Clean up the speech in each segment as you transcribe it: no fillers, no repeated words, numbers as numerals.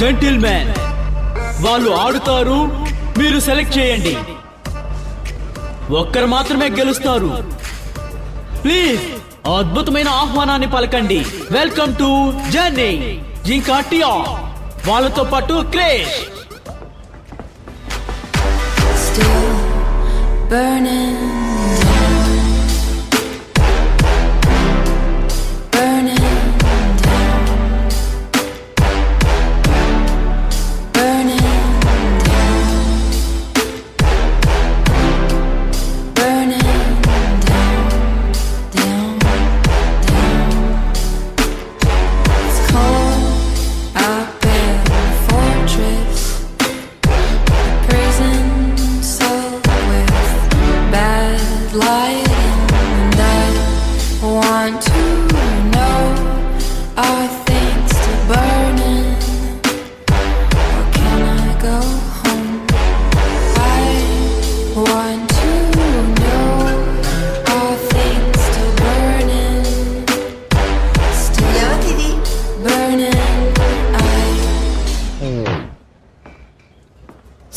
Gentlemen వాళ్ళు ఆడుతారు, మీరు సెలెక్ట్ చేయండి. ఒక్కరు మాత్రమే గెలుస్తారు. ప్లీజ్ అద్భుతమైన ఆహ్వానాన్ని పలకండి. Welcome to journey. ఇంకా టియా, వాళ్ళతో పాటు క్రేష్. Still burning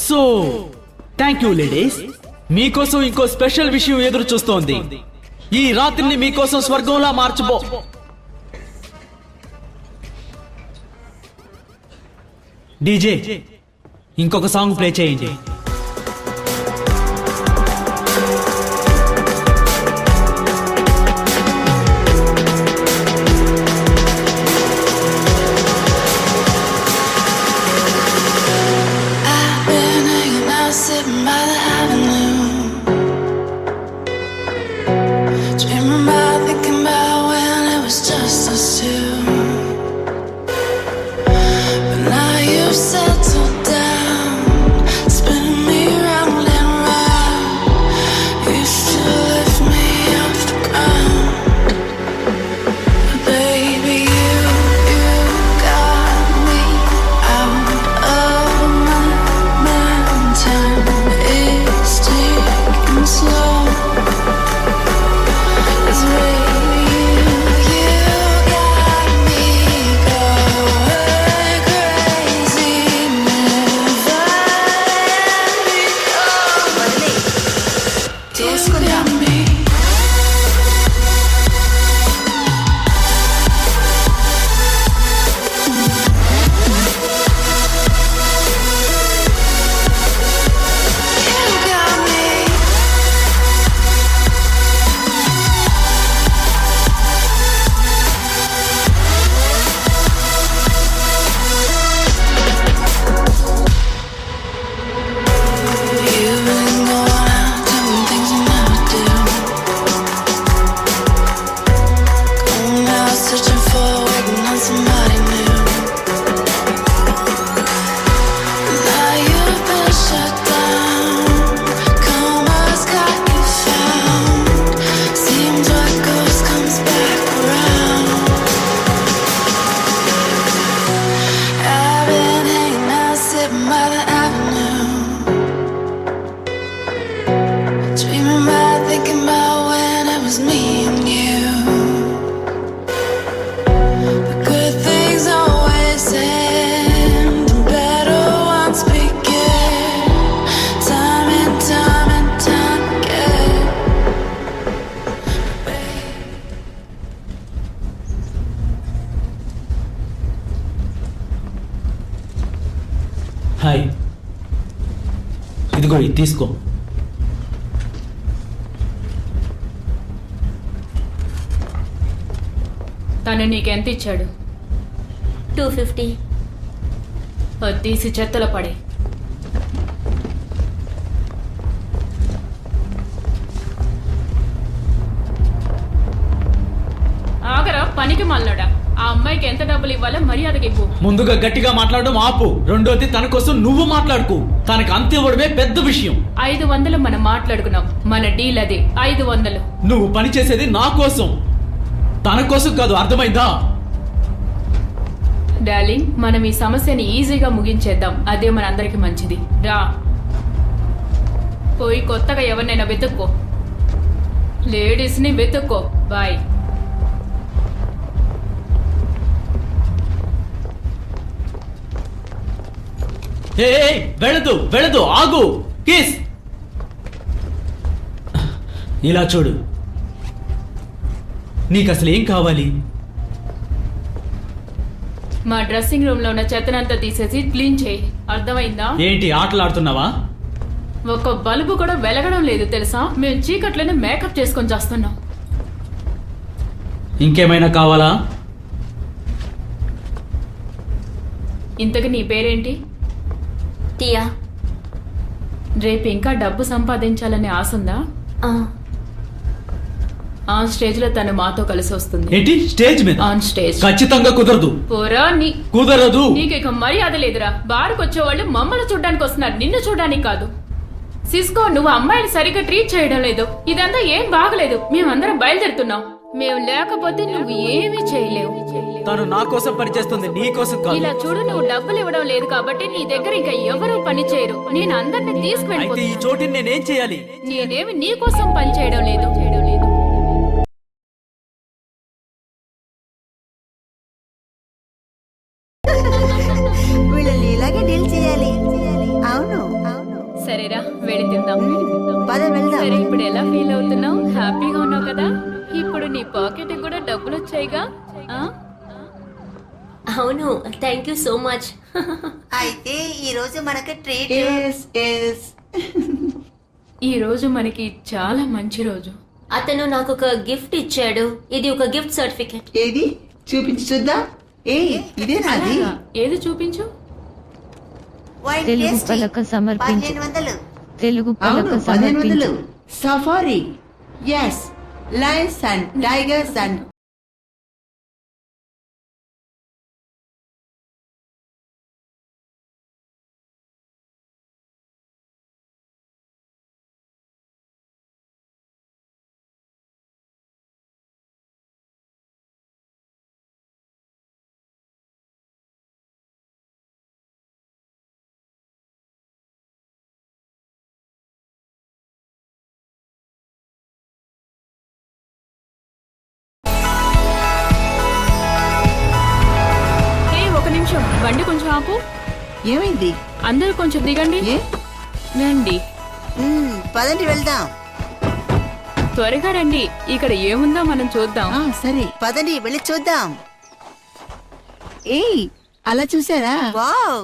so thank you ladies. మీకోసం ఇంకో స్పెషల్ విషయం ఎదురు చూస్తోంది. ఈ రాత్రిని మీకోసం స్వర్గంలా మార్చబో. డీజే, ఇంకొక సాంగ్ ప్లే చేయండి. sitting by the avenue, dreaming about, thinking about when it was just us two. But now you've settled down, spinning me round and round. You still lift me off the ground, but baby, you got me out of my mind. It's taking slow. It's baby, you got me going crazy. Never let me go. You got me. Hi, ఇదిగో ఇది తీసుకో. తను నీకెంత ఇచ్చాడు? 250. అది తీసి చెత్తలో పడే. ఆగరా పనికి మళ్ళాడా. ఆ అమ్మాయికి ఎంత డబ్బులు ఇవ్వాలో మర్యాదకి ఇవ్వు. ముందుగా గట్టిగా మాట్లాడడం ఆపు. రెండోది, తన కోసం నువ్వు మాట్లాడుకో. తనకు అంత ఇవ్వడమే పెద్ద విషయం. 500 మనం మాట్లాడుకున్నాం. మన డీల్ అదే 500. నువ్వు పని చేసేది నా కోసం, తన కోసం కాదు. అర్థమైందా? డార్లింగ్, మనం ఈ సమస్యని ఈజీగా ముగించేద్దాం. అదే మన అందరికి మంచిది. రా, పోయి కొత్తగా ఎవరినైనా వెతుక్కో. లేడీస్ని వెతుక్కో. బాయ్. వెళ్ళదు వెళ్ళదు, ఆగు. కిస్. ఇలా చూడు, నీకు అసలు ఏం కావాలి? మా డ్రెస్సింగ్ రూమ్ లో ఉన్న చెత్తనంతా తీసేసి క్లీన్ చేయి, అర్థమైందా? ఏంటి ఆటలాడుతున్నావా? ఒక బల్బు కూడా వెలగడం లేదు తెలుసా? మేము చీకట్లోనే మేకప్ చేసుకొని చేస్తున్నాం. ఇంకేమైనా కావాలా? ఇంతకు నీ పేరేంటి? టియా. రేపు ఇంకా డబ్బు సంపాదించాలనే ఆశ ఉందా? ఆన్ స్టేజ్ లో తను మాతో కలిసి వస్తుంది. ఏంటి స్టేజ్ మీద? On stage. ఖచ్చితంగా కుదరదు. పోరా నీ. కుదరదు. నీకు ఇక మర్యాద లేదురా. బారుకు వచ్చేవాళ్ళు మమ్మల్ని చూడడానికి వస్తున్నారు, నిన్ను చూడడానికి కాదు. సిస్కో, నువ్వు అమ్మాయిని సరిగ్గా ట్రీట్ చేయడం లేదు. ఇదంతా ఏం బాగలేదు. మేమందరం బయలుదేరుతున్నాం. మేము లేకపోతే నువ్వు ఏమీ చేయలేవు. తను నా కోసం పనిచేస్తుంది, నీ కోసం కాదు. ఇలా చూడు, నువ్వు డబ్బులు ఇవ్వడం లేదు కాబట్టి నీ దగ్గర ఇంకా ఎవరూ పని చేయరు. నేను అందరిని అయితే ఈ తీసుకువెళ్ళిపోతున్నా. చోటిని నేనేం చేయాలి? నేనేమి నీ కోసం పని చేయడం లేదు. వీళ్ళని ఇలాగే డీల్ చేయాలి. అవును సరేరా, వెళ్ళి తిందాం. పద వెళ్దాం. సరే, ఇప్పుడు ఎలా ఫీల్ అవుతున్నావు? హ్యాపీగా ఉన్నావు కదా? ఇప్పుడు నీ పాకెట్ కూడా డబ్బులు వచ్చాయిగా. ఆ? అవును, థ్యాంక్ యూ సో మచ్. అయితే ఈ రోజు మనకి ట్రీట్. ఈ రోజు మనకి చాలా మంచి రోజు. అతను నాకు ఒక గిఫ్ట్ ఇచ్చాడు. ఇది ఒక గిఫ్ట్ సర్టిఫికెట్. ఏది చూపించి చూద్దాం. ఇదే నాది. అలాగా? ఏది చూపించు. Wine Telugu tasty. పలక సమర్పించు. 1500. తెలుగు అవును, పలక 1500. సమర్పించు. Safari. Yes, lions and tigers and ఒక నిమిషం, బండి కొంచెం ఆపు. ఏమైంది? అందరూ కొంచెం దిగండి. ఏ రండి, పదండి వెళ్దాం. త్వరగా రండి. ఇక్కడ ఏముందో మనం చూద్దాం. సరే, పదండి వెళ్ళి చూద్దాం. అలా చూసారా? వావ్,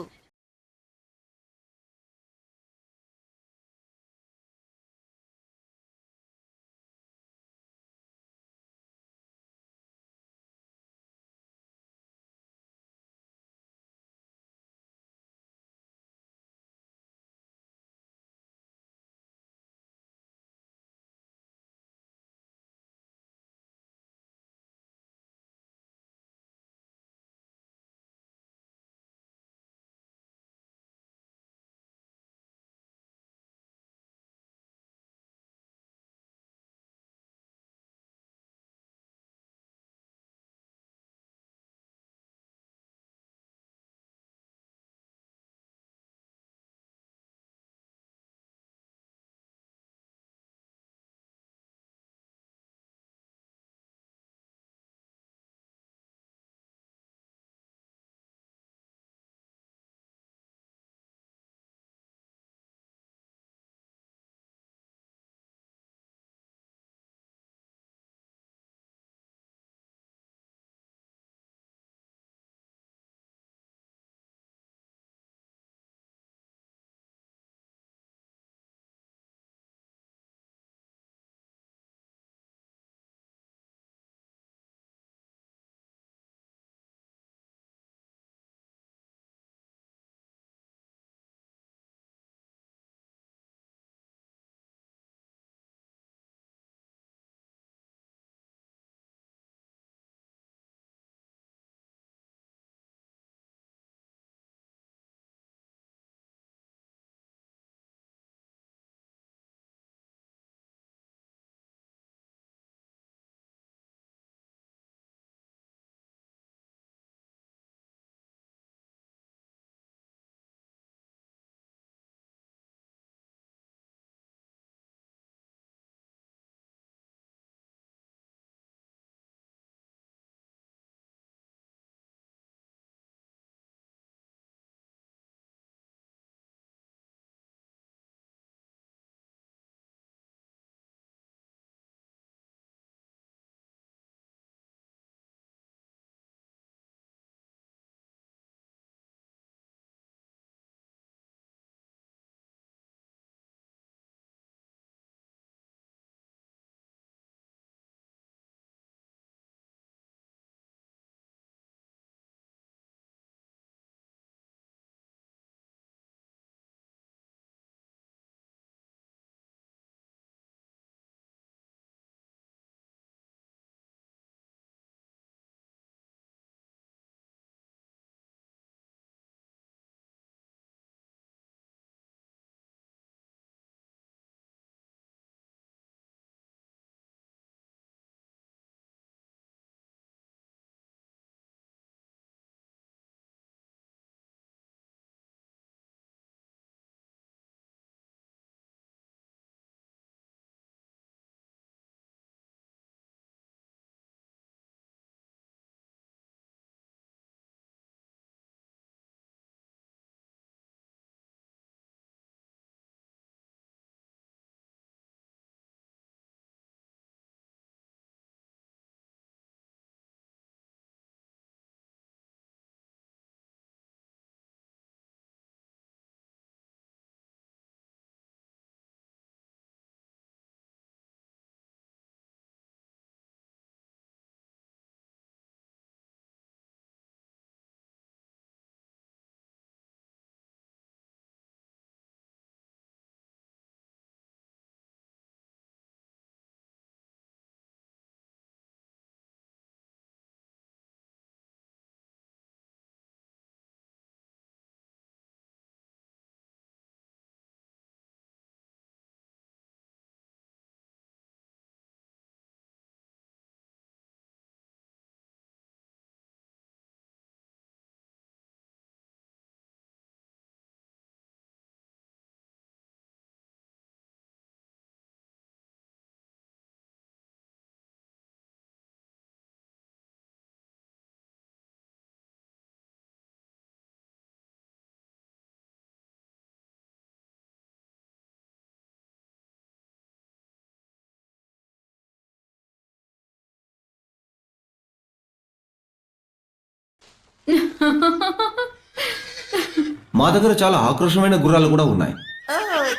మా దగ్గర చాలా ఆక్రోషమైన గుర్రాలు కూడా ఉన్నాయి. ఓ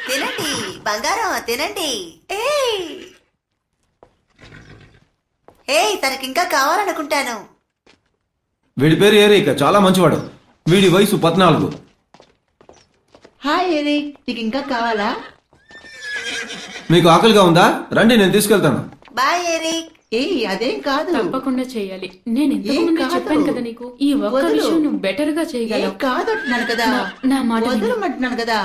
తినండి బంగారం తినండి. ఏయ్ తనకింకా కావాలనుకుంటాను. వీడి పేరు ఏరిక్, చాలా మంచివాడు. వీడి వయసు 14. హాయ్ ఎరిక్, నీకు ఇంకా కావాలా? మీకు ఆకలిగా ఉందా? రండి, నేను తీసుకెళ్తాను. Bye Eric. ఏయ్ అదేం కాదు. తప్పకుండా చేయాలి. నేను ఇంతకు ఏం ముందే కాదు. చెప్పాను కదా నీకు, ఈ ఒక్క వదులు. విషయం నువ్వు బెటర్ గా ఏం చేయగలవు. కాదు అంటున్నాను కదా. నా మాట విను. వదలమంటున్నాను కదా.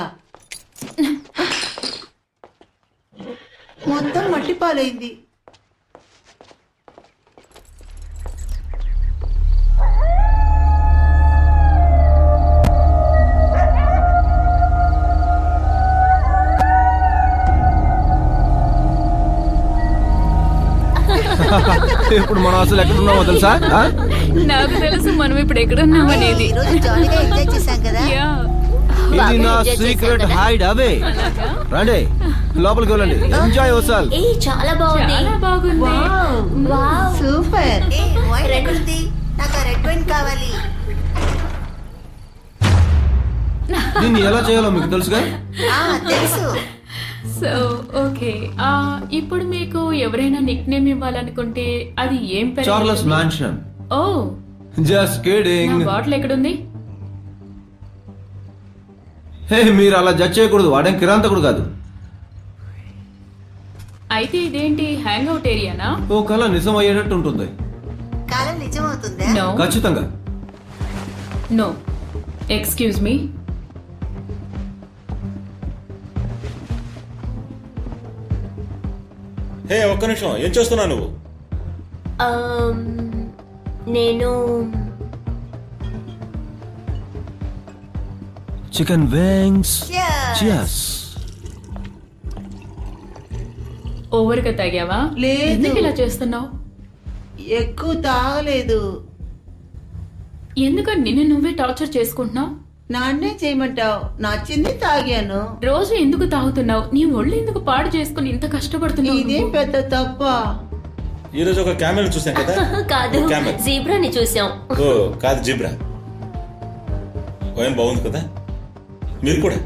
మొత్తం మట్టి పాలైంది. ఇప్పుడు మనం అసలు ఎక్కడ ఉన్నామో తెలుసా? ఆ? నాకు తెలుసు మనం ఇప్పుడు ఎక్కడున్నాం అనేది. ఈ రోజు జాలీగా ఎంజాయ్ చేశాం కదా. యా. ఇది నా సీక్రెట్ హైడ్ అవే. రండి లోపలికి వెళ్ళండి. ఎంజాయ్ యోర్సెల్ఫ్. ఏ చాలా బాగుంది. చాలా బాగుంది. వావ్. సూపర్. ఏ వైన్ ఎక్కడుంది? నాకు ఆ రెడ్ వైన్ కావాలి. దీన్ని ఎలా చేయాలో మీకు తెలుసుగా? తెలుసు. సో ఓకే, ఇప్పుడు మీకు ఎవరైనా నిక్ నేమ్ ఇవ్వాలనుకుంటే అది ఏం పేరు? Charles mansion. ఓ, జస్ట్ నా కిడింగ్. బాటిల్ ఎక్కడుంది? హే, మీరు అలా జడ్జ్ చేయకూడదు. వాడేం కిరాంతకుడు కాదు. అయితే ఇదేంటి హ్యాంగ్ అవుట్ ఏరియానా? ఓ కళ నిజం అయ్యేటట్టు ఉంటుంది. కాలం నిజమవుతుందా? నో ఖచ్చితంగా. No, excuse me. హే ఒక్క నిమిషం, ఏం చేస్తున్నావు నువ్వు? నేను chicken wings. Cheers. Cheers. Over గా తాగావా? లేదు. ఎందుకు ఇలా చేస్తున్నావు? ఎక్కువ తాగలేదు. ఎందుకని నిన్ను నువ్వే టార్చర్ చేసుకుంటున్నావు? నాన్నే చేయమంటావు. నచ్చింది తాగాను. రోజు ఎందుకు తాగుతున్నావు? నీ ఒళ్ళు ఎందుకు పాడు చేసుకుని ఇంత కష్టపడుతున్నావు ఇదేం నువ్వు? పెద్ద తప్ప. ఈ రోజు ఒక క్యామెల్ చూసాం కదా. కాదు, ఓ క్యామెల్. జీబ్రాని చూసాం. ఓ కాదు, జిబ్రా. వైన్ బాగుంది కదా. మీరు కూడా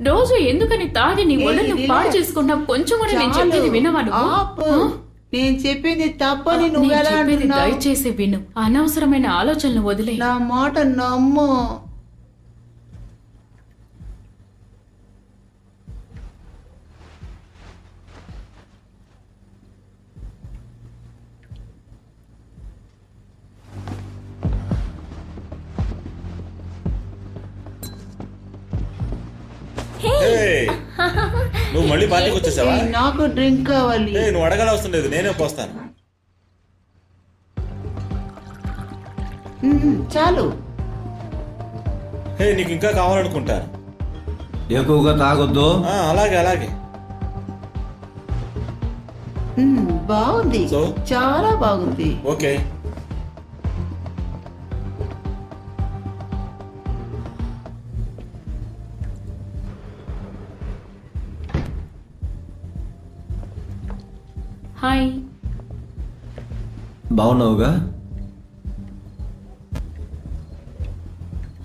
రోజు ఎందుకని తాగి నీ ఒళ్ళను ఇది పాడు లే. చేసుకున్నావు? కొంచెం కూడా నేను చాలు. చెప్పేది వినవా నువ్వు? ఆపు. ఆ? నేను చెప్పింది తప్పని నువ్వు నేను ఎలా చెప్పేది అంటున్నావు? దయచేసి విను. అనవసరమైన ఆలోచనలు వదిలే. నా మాట నమ్ము. హే, నువ్వు మళ్ళీ పార్టీకి వచ్చేసావా? ఏయ్, నాకు డ్రింక్ కావాలి. హే, నువ్వు అడగాల అవసరం లేదు, నేనే పోస్తాను. చాలు. హే, నీకు ఇంకా కావాలనుకుంటాను. ఎక్కువగా తాగొద్దు. అలాగే అలాగే. బాగుంది. సో? చాలా బాగుంది. ఓకే. హాయ్. బాగున్నావుగా?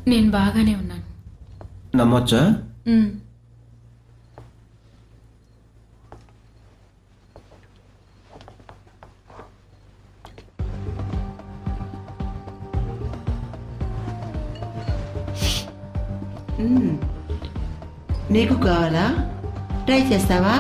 నేను బాగానే ఉన్నాను. నమ్మొచ్చా? మ్. నీకు కావాలా? ట్రై చేస్తావా?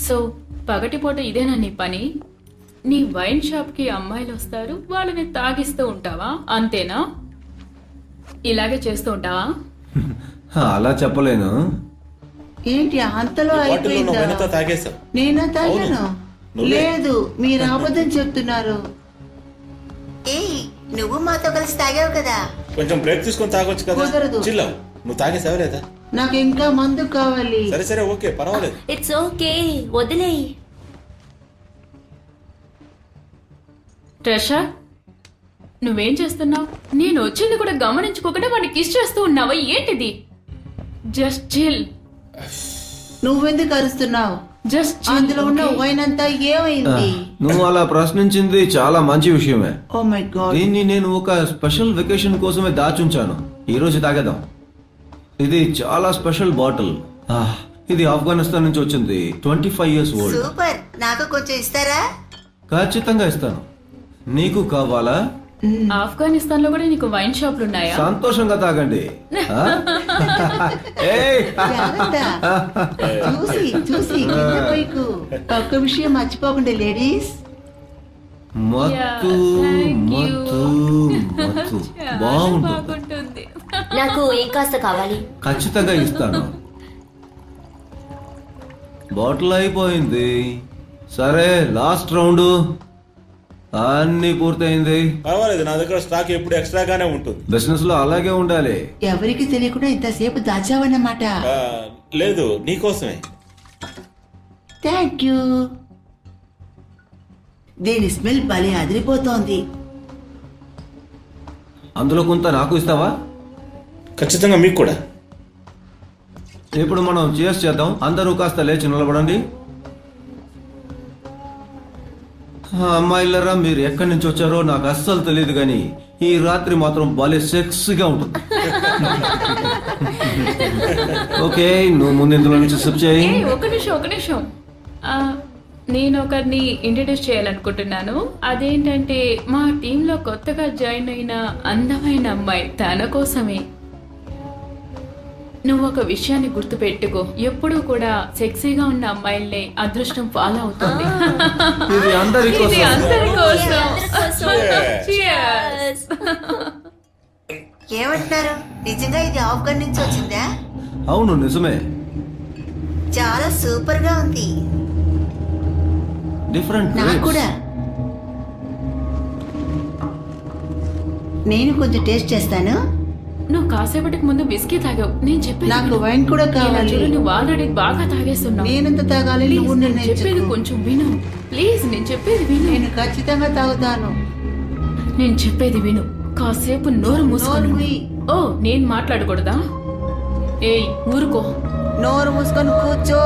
సో పగటిపూట ఇదేనా నీ పని? నీ వైన్ షాప్ కి అమ్మాయిలు వస్తారు, వాళ్ళని తాగిస్తూ ఉంటావా? అంతేనా? ఇలాగే చేస్తూ ఉంటావా? అలా చెప్పలేను. ఏంటి అంతలో బాటిల్లో నువ్వు వెనక అయిపోయిందా? తాగేసావు. నేనా తాగాను? అవును. నువ్వే. లేదు, మీరు అబద్ధం చెప్తున్నారు. ఏయ్ నువ్వు మాతో కలిసి తాగావు కదా. కొంచెం బ్రేక్ తీసుకొని తాగొచ్చు కదా. కుదరదు. చిల్లా, నువ్వు తాగేసావా లేదా? నాకు ఇంకా మందు కావాలి. సరే సరే ఓకే పర్వాలేదు. ఇట్స్ ఓకే, వదిలేయ్. ట్రెషా, నువ్వేం చేస్తున్నావు? నేను వచ్చింది కూడా గమనించుకోకుండా వాడిని కిస్ చేస్తూ ఉన్నావా? ఏంటిది? జస్ట్ చిల్, నువ్వెందుకు అరుస్తున్నావు? జస్ట్ అందులో ఉన్న వైన్ అంతా ఏమైంది? నువ్వు అలా ప్రశ్నించింది చాలా మంచి విషయమే. Oh my god. దీన్ని నేను ఒక స్పెషల్ వెకేషన్ కోసమే దాచుంచాను. ఈ రోజు తాగేద్దాం. ఇది చాలా స్పెషల్ బాటిల్. ఇది ఆఫ్ఘనిస్తాన్ నుంచి వచ్చింది. 25 years ఓల్డ్. సూపర్, నాకు కొంచెం ఇస్తారా? ఖచ్చితంగా ఇస్తాను. నీకు కావాలా? ఆఫ్ఘనిస్తాన్ లో కూడా నీకు వైన్ షాపులు ఉన్నాయా? సంతోషంగా తాగండి. ఆ? ఏయ్! జాగ్రత్త. చూసి చూసి కింద పైకు. ఒక్క విషయం మర్చిపోకండి లేడీస్. మత్తు Thank you. మత్తు మత్తు బాగుంటుంది. బాగుంటుంది. నాకు ఇంకాస్త కావాలి. ఖచ్చితంగా ఇస్తాను. బాటిల్ అయిపోయింది. సరే, లాస్ట్ రౌండ్. అన్ని పూర్తయింది. పర్వాలేదు, నా దగ్గర స్టాక్ ఎప్పుడు ఎక్స్ట్రాగానే ఉంటుంది. బిజినెస్ లో అలాగే ఉండాలి. ఎవరికి తెలియకుండా ఇంతసేపు దాచావన్నమాట. ఆ, లేదు నీకోసమే. Thank you. దీని స్మెల్ భలే అదిరిపోతోంది. అందులో కొంత నాకు ఇస్తావా? ఖచ్చితంగా మీకు కూడా. ఇప్పుడు మనం చేస్ చేద్దాం. అందరూ కాస్త లేచి నిలబడండి. అమ్మాయిలరా, మీరు ఎక్కడి నుంచి వచ్చారో నాకు అస్సలు తెలియదు, కానీ ఈ రాత్రి మాత్రం భలే సెక్స్గా ఉంటుంది. ఓకే, నువ్వు ముందు ఇందులో నుంచి సిప్ చేయి. ఏయ్, ఒక నిమిషం. నేను ఒకరిని ఇంట్రడ్యూస్ చేయాలనుకుంటున్నాను. అదేంటంటే మా టీంలో కొత్తగా జాయిన్ అయిన అందమైన అమ్మాయి. తన కోసమే. నువ్వు ఒక విషయాన్ని గుర్తుపెట్టుకో, ఎప్పుడూ కూడా సెక్సీగా ఉన్న అమ్మాయిల్ని అదృష్టం ఫాలో అవుతుంది. ఇది అందరి ఇది కోసం. అందరి కోసం. Cheers. Cheers. ఏమంటున్నారు? నిజంగా ఇది ఆఫ్ఘన్ నుంచి వచ్చిందా? అవును, నిజమే. చాలా సూపర్ గా ఉంది. డిఫరెంట్ నాకు కూడా. నేను కొంచెం టేస్ట్ చేస్తాను. నువ్వు కాసేపటికి ముందు బిస్కీ తాగావు. నేను చెప్పేది నాకు విను. వైన్ కూడా ఇలా కావాలి. చూడు, నువ్వు ఆల్రెడీ బాగా తాగేస్తున్నావు. నేనెంత తాగాలి? Please, నువ్వు నేను చెప్పేది నిర్ణయించుకో. కొంచెం విను. ప్లీజ్, నేను చెప్పేది విను. నేను ఖచ్చితంగా తాగుతాను. నేను చెప్పేది విను. కాసేపు నోరు మూసుకొని నోరు మూయి. ఓ, నేను మాట్లాడకూడదా? ఏయ్, ఊరుకో. నోరు మూసుకొని కూర్చో.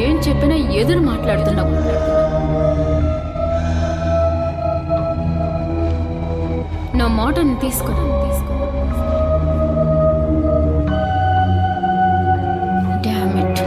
ఏం చెప్పినా ఎదురు మాట్లాడుతున్నావు. నా మాటను తీసుకో. Damn it.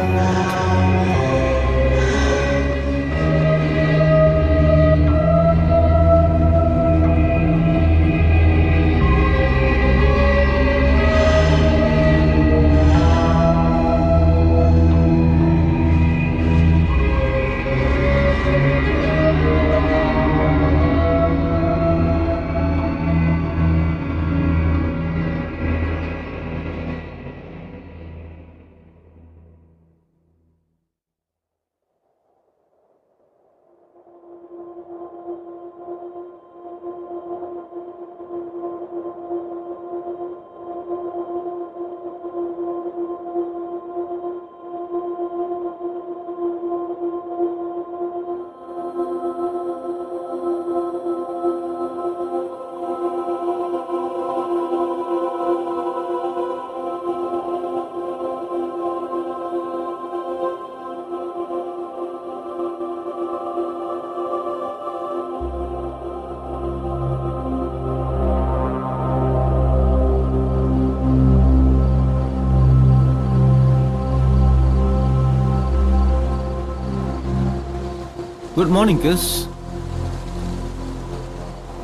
Good morning kiss.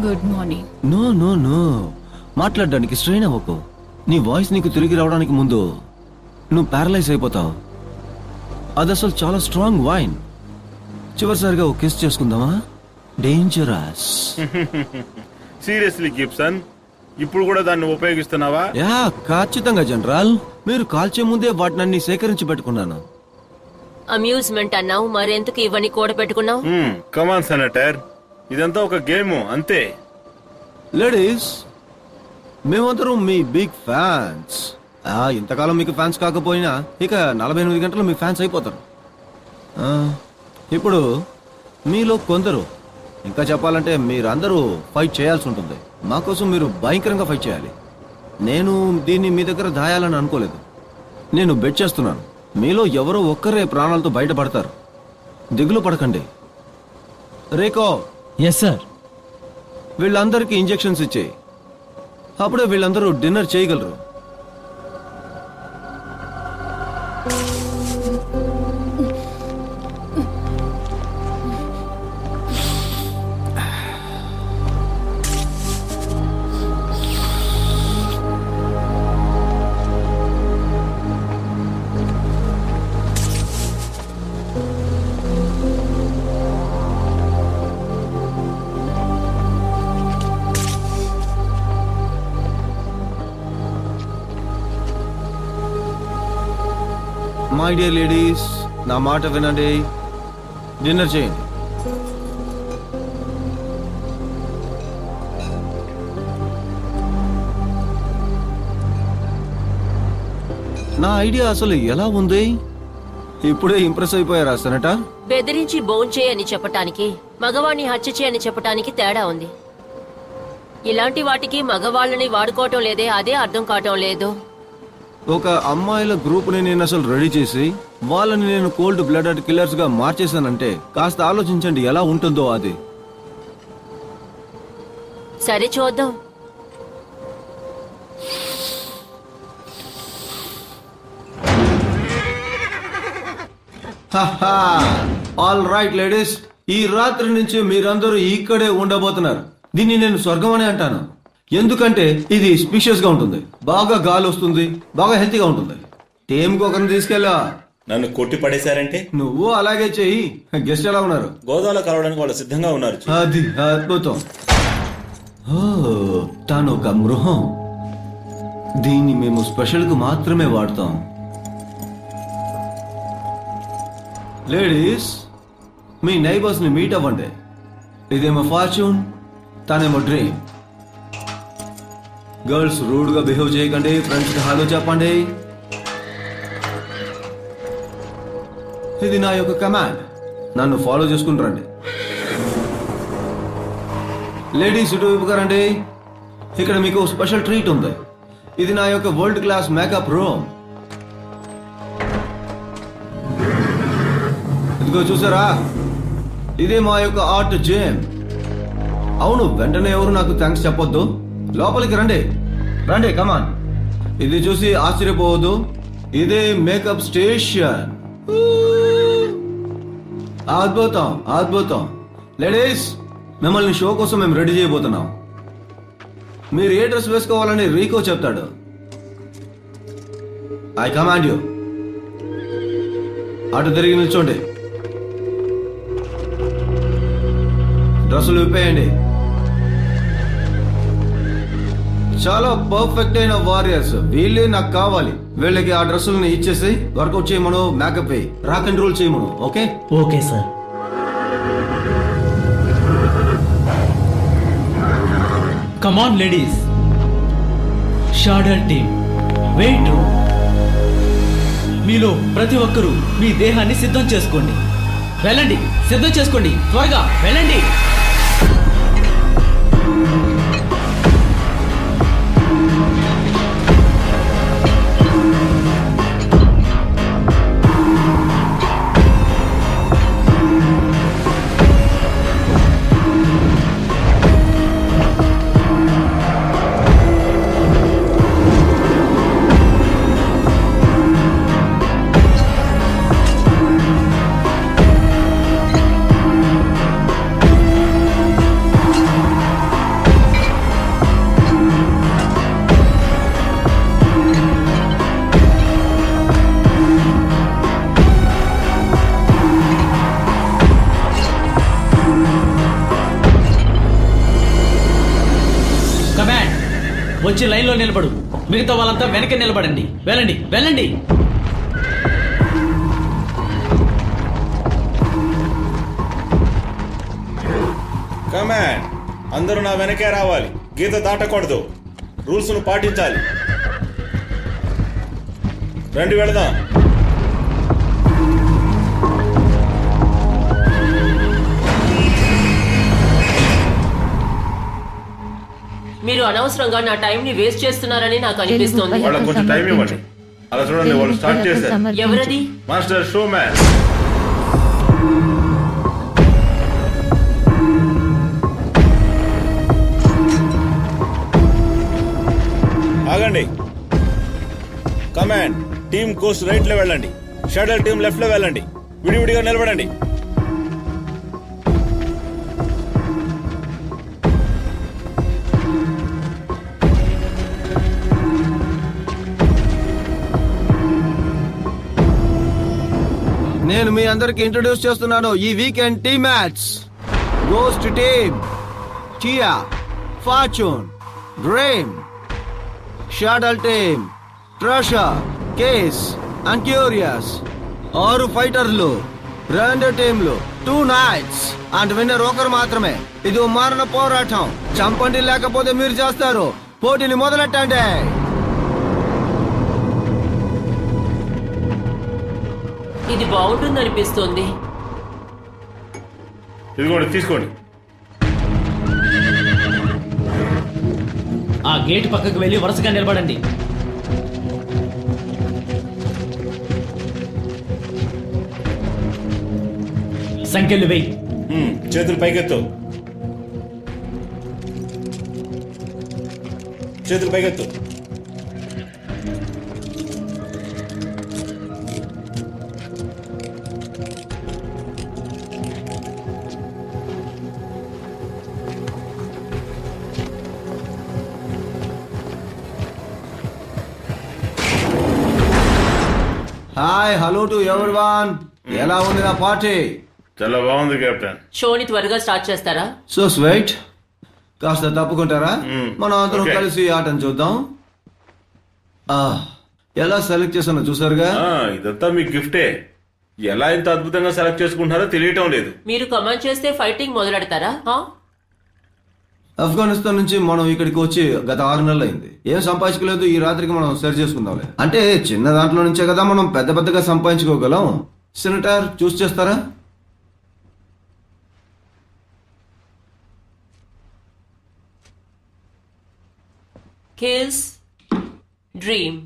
Good morning. No no no, మాట్లాడడానికి స్ట్రెయిన్ అవ్వకు. నీ వాయిస్ నీకు తిరిగి రావడానికి ముందు నువ్వు ప్యారలైజ్ అయిపోతావు. అది అసలు చాలా స్ట్రాంగ్ వైన్. చివరిసారిగా ఒక కిస్ చేసుకుందామా? డేంజరస్. సీరియస్లీ గిబ్సన్, ఇప్పుడు కూడా దాన్ని ఉపయోగిస్తున్నావా? యా, ఖచ్చితంగా జనరల్. మీరు కాల్చే ముందే వాటిని సేకరించి పెట్టుకున్నాను. అమ్యూజ్మెంట్ అన్నావు, మరెందుకు ఇవన్నీ కూడా పెట్టుకున్నావు? కమాన్ సెనేటర్, ఇదంతా ఒక గేమ్ అంతే. లేడీస్, మేమందరం మీ బిగ్ ఫ్యాన్స్. ఇంతకాలం మీకు ఫ్యాన్స్ కాకపోయినా ఇక 48 గంటలు మీ ఫ్యాన్స్ అయిపోతారు. ఇప్పుడు మీలో కొందరు, ఇంకా చెప్పాలంటే మీరందరూ ఫైట్ చేయాల్సి ఉంటుంది. మా కోసం మీరు భయంకరంగా ఫైట్ చేయాలి. నేను దీన్ని మీ దగ్గర దాయాలని అనుకోలేదు. నేను బెట్ చేస్తున్నాను, మీలో ఎవరో ఒక్కరే ప్రాణాలతో బయటపడతారు. దిగులు పడకండి. రేకో. Yes sir. వీళ్ళందరికీ ఇంజెక్షన్స్ ఇచ్చేయి, అప్పుడే వీళ్ళందరూ డిన్నర్ చేయగలరు. మై డియర్ లేడీస్, నా మాట వినండి, డిన్నర్ చేయండి. నా ఐడియా అసలు ఎలా ఉంది? ఇప్పుడే ఇంప్రెస్ అయిపోయారా సెనేటర్? బెదిరించి భోంచేయని చెప్పటానికి, మగవాణ్ణి హత్య చేయని చెప్పటానికి తేడా ఉంది. ఇలాంటి వాటికి మగవాళ్ళని వాడుకోవటం లేదే, అదే అర్థం కావటం లేదు. ఒక అమ్మాయిల గ్రూప్ ని నేను అసలు రెడీ చేసి వాళ్ళని నేను కోల్డ్ బ్లడెడ్ కిల్లర్స్ గా మార్చేశానంటే కాస్త ఆలోచించండి ఎలా ఉంటుందో అది. సరే చూద్దాం. ఆల్ రైట్ లేడీస్, ఈ రాత్రి నుంచి మీరందరూ ఇక్కడే ఉండబోతున్నారు. దీన్ని నేను స్వర్గం అని అంటాను, ఎందుకంటే ఇది స్పీషియస్ గా ఉంటుంది, బాగా గాలి వస్తుంది, బాగా హెల్తీగా ఉంటుంది. టీంకి ఒకరిని తీసుకెళ్ళా. నన్ను కొట్టి పడేశారంటే నువ్వు అలాగే చెయ్యి. గెస్ట్ ఎలా ఉన్నారు? గోదావరిలో కలవడానికి వాళ్ళు సిద్ధంగా ఉన్నారు. అది అద్భుతం. తాను ఒక మృహం. దీన్ని మేము స్పెషల్ కు మాత్రమే వాడతాం. లేడీస్, మీ నైబర్స్ ని మీట్ అవ్వండి. ఇదేమో ఫార్చ్యూన్, తనేమో డ్రీమ్. గర్ల్స్ రూడ్ గా బిహేవ్ చేయకండి, ఫ్రెండ్స్ కి హలో చెప్పండి. ఇది నా యొక్క కమాండ్, నన్ను ఫాలో చేసుకుని రండి. లేడీస్ ఇటువైపుగా రండి. ఇక్కడ మీకు స్పెషల్ ట్రీట్ ఉంది. ఇది నా యొక్క వరల్డ్ క్లాస్ మేకప్ రూమ్. ఇదిగో చూసారా, ఇదే మా యొక్క ఆర్ట్ జిమ్. అవును, వెంటనే ఎవరు నాకు థ్యాంక్స్ చెప్పొద్దు. లోపలికి రండి, రండి, కమాన్. ఇది చూసి ఆశ్చర్యపోవద్దు, ఇదే మేకప్ స్టేషన్. అద్భుతం, అద్భుతం. లేడీస్, మిమ్మల్ని షో కోసం మేము రెడీ చేయబోతున్నాం. మీరు ఏ డ్రెస్ వేసుకోవాలని రీకో చెప్తాడు. I command you. అటు తిరిగి నిల్చోండి, డ్రెస్సులు విప్పేయండి. చాలా పర్ఫెక్ట్ అయిన వారియర్స్ వీళ్ళే నాకు కావాలి. వీళ్ళకి ఆ డ్రెస్సులను ఇచ్చేసి వర్కౌట్ చేయమను, మేకప్ వేయి, రాక్ అండ్ రోల్ చేయమను. Okay? Okay sir. Come on ladies, షాడర్ టీమ్, వెయిట్ రూమ్, మీలో ప్రతి ఒక్కరూ మీ దేహాన్ని సిద్ధం చేసుకోండి. వెళ్ళండి, సిద్ధం చేసుకోండి, త్వరగా వెళ్ళండి. వచ్చి లైన్లో నిలబడు. మిగతా వాళ్ళంతా వెనక నిలబడండి. వెళ్ళండి వెళ్ళండి. కమాండ్, అందరూ నా వెనకే రావాలి. గీత దాటకూడదు. రూల్స్ ను పాటించాలి. రండి వెళదాం. మీరు అనవసరంగా నా టైం ని వేస్ట్ చేస్తున్నారని నాకు అనిపిస్తోంది. వాళ్ళకి కొంచెం టైం ఇవ్వండి. అలా చూడండి, వాళ్ళు స్టార్ట్ చేశారు. ఎవరది? Master show man. ఆగండి. కమాండ్, టీమ్ కోస్ట్ రైట్ లో వెళ్ళండి. షటిల్ టీమ్ లెఫ్ట్ లో వెళ్ళండి. విడివిడిగా నిలబడండి. నేను మీ అందరికి ఇంట్రొడ్యూస్ చేస్తున్నాను ఈ weekend team match. Ghost team Tia, fortune, dream. Shuttle team treasure, case and curious. 6 ఫైటర్లు, 2 టీంలు, 2 నైట్స్ అండ్ విన్నర్ ఒకరు మాత్రమే. ఇది మరణ పోరాటం. చంపండి లేకపోతే మీరు చేస్తారు. పోటీని మొదలెట్టండి. ఇది బాగుంటుందనిపిస్తోంది. ఇదిగోండి, తీసుకోండి. ఆ గేట్ పక్కకు వెళ్ళి వరుసగా నిలబడండి. సంఖ్యలు వెయ్యి. చేతులు పైకెత్తు. చేతులు పైకెత్తు. Hi, hello to everyone. ఎలా ఉంది నా పార్టీ? చాలా బాగుంది కెప్టెన్. షోని త్వరగా స్టార్ట్ చేస్తారా? So sweet. కాస్త తప్పుకుంటారా? మనం అందరం Okay. కలిసి ఆటను చూద్దాం. ఎలా సెలెక్ట్ చేసానో చూసారుగా. ఇదంతా మీ గిఫ్టే. ఎలా ఇంత అద్భుతంగా సెలెక్ట్ చేసుకుంటున్నారో తెలియటం లేదు. మీరు కమాండ్ చేస్తే ఫైటింగ్ మొదలెడతారా? ఆఫ్ఘనిస్తాన్ నుంచి మనం ఇక్కడికి వచ్చి గత 6 నెలలు అయింది. ఏం సంపాదించుకోలేదు. ఈ రాత్రికి మనం సరి చేసుకుందాంలే. అంటే చిన్న దాంట్లో నుంచే కదా మనం పెద్ద పెద్దగా సంపాదించుకోగలం. సెనేటర్ చూస్ చేస్తారా? Kills, dream.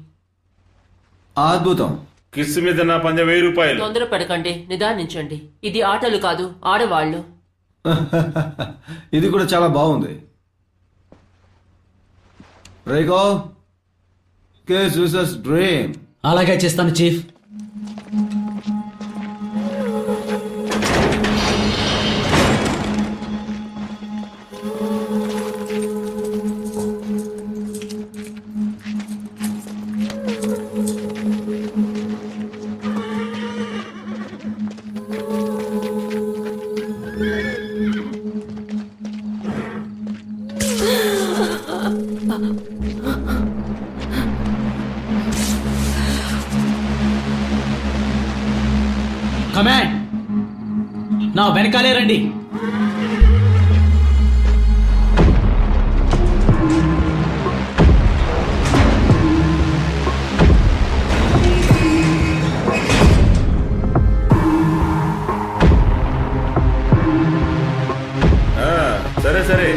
అద్భుతం. కిస్ మీద నా పందెం 1000 రూపాయలు. తొందర పడకండి, నిదానించండి. ఇది ఆటలు కాదు, ఆడవాళ్ళు. ఇది కూడా చాలా బాగుంది. రేగో, కేస్ వర్సెస్ డ్రీమ్. అలాగే చేస్తాను చీఫ్. కమాండ్, నా వెనకాలే రండి. సరే సరే,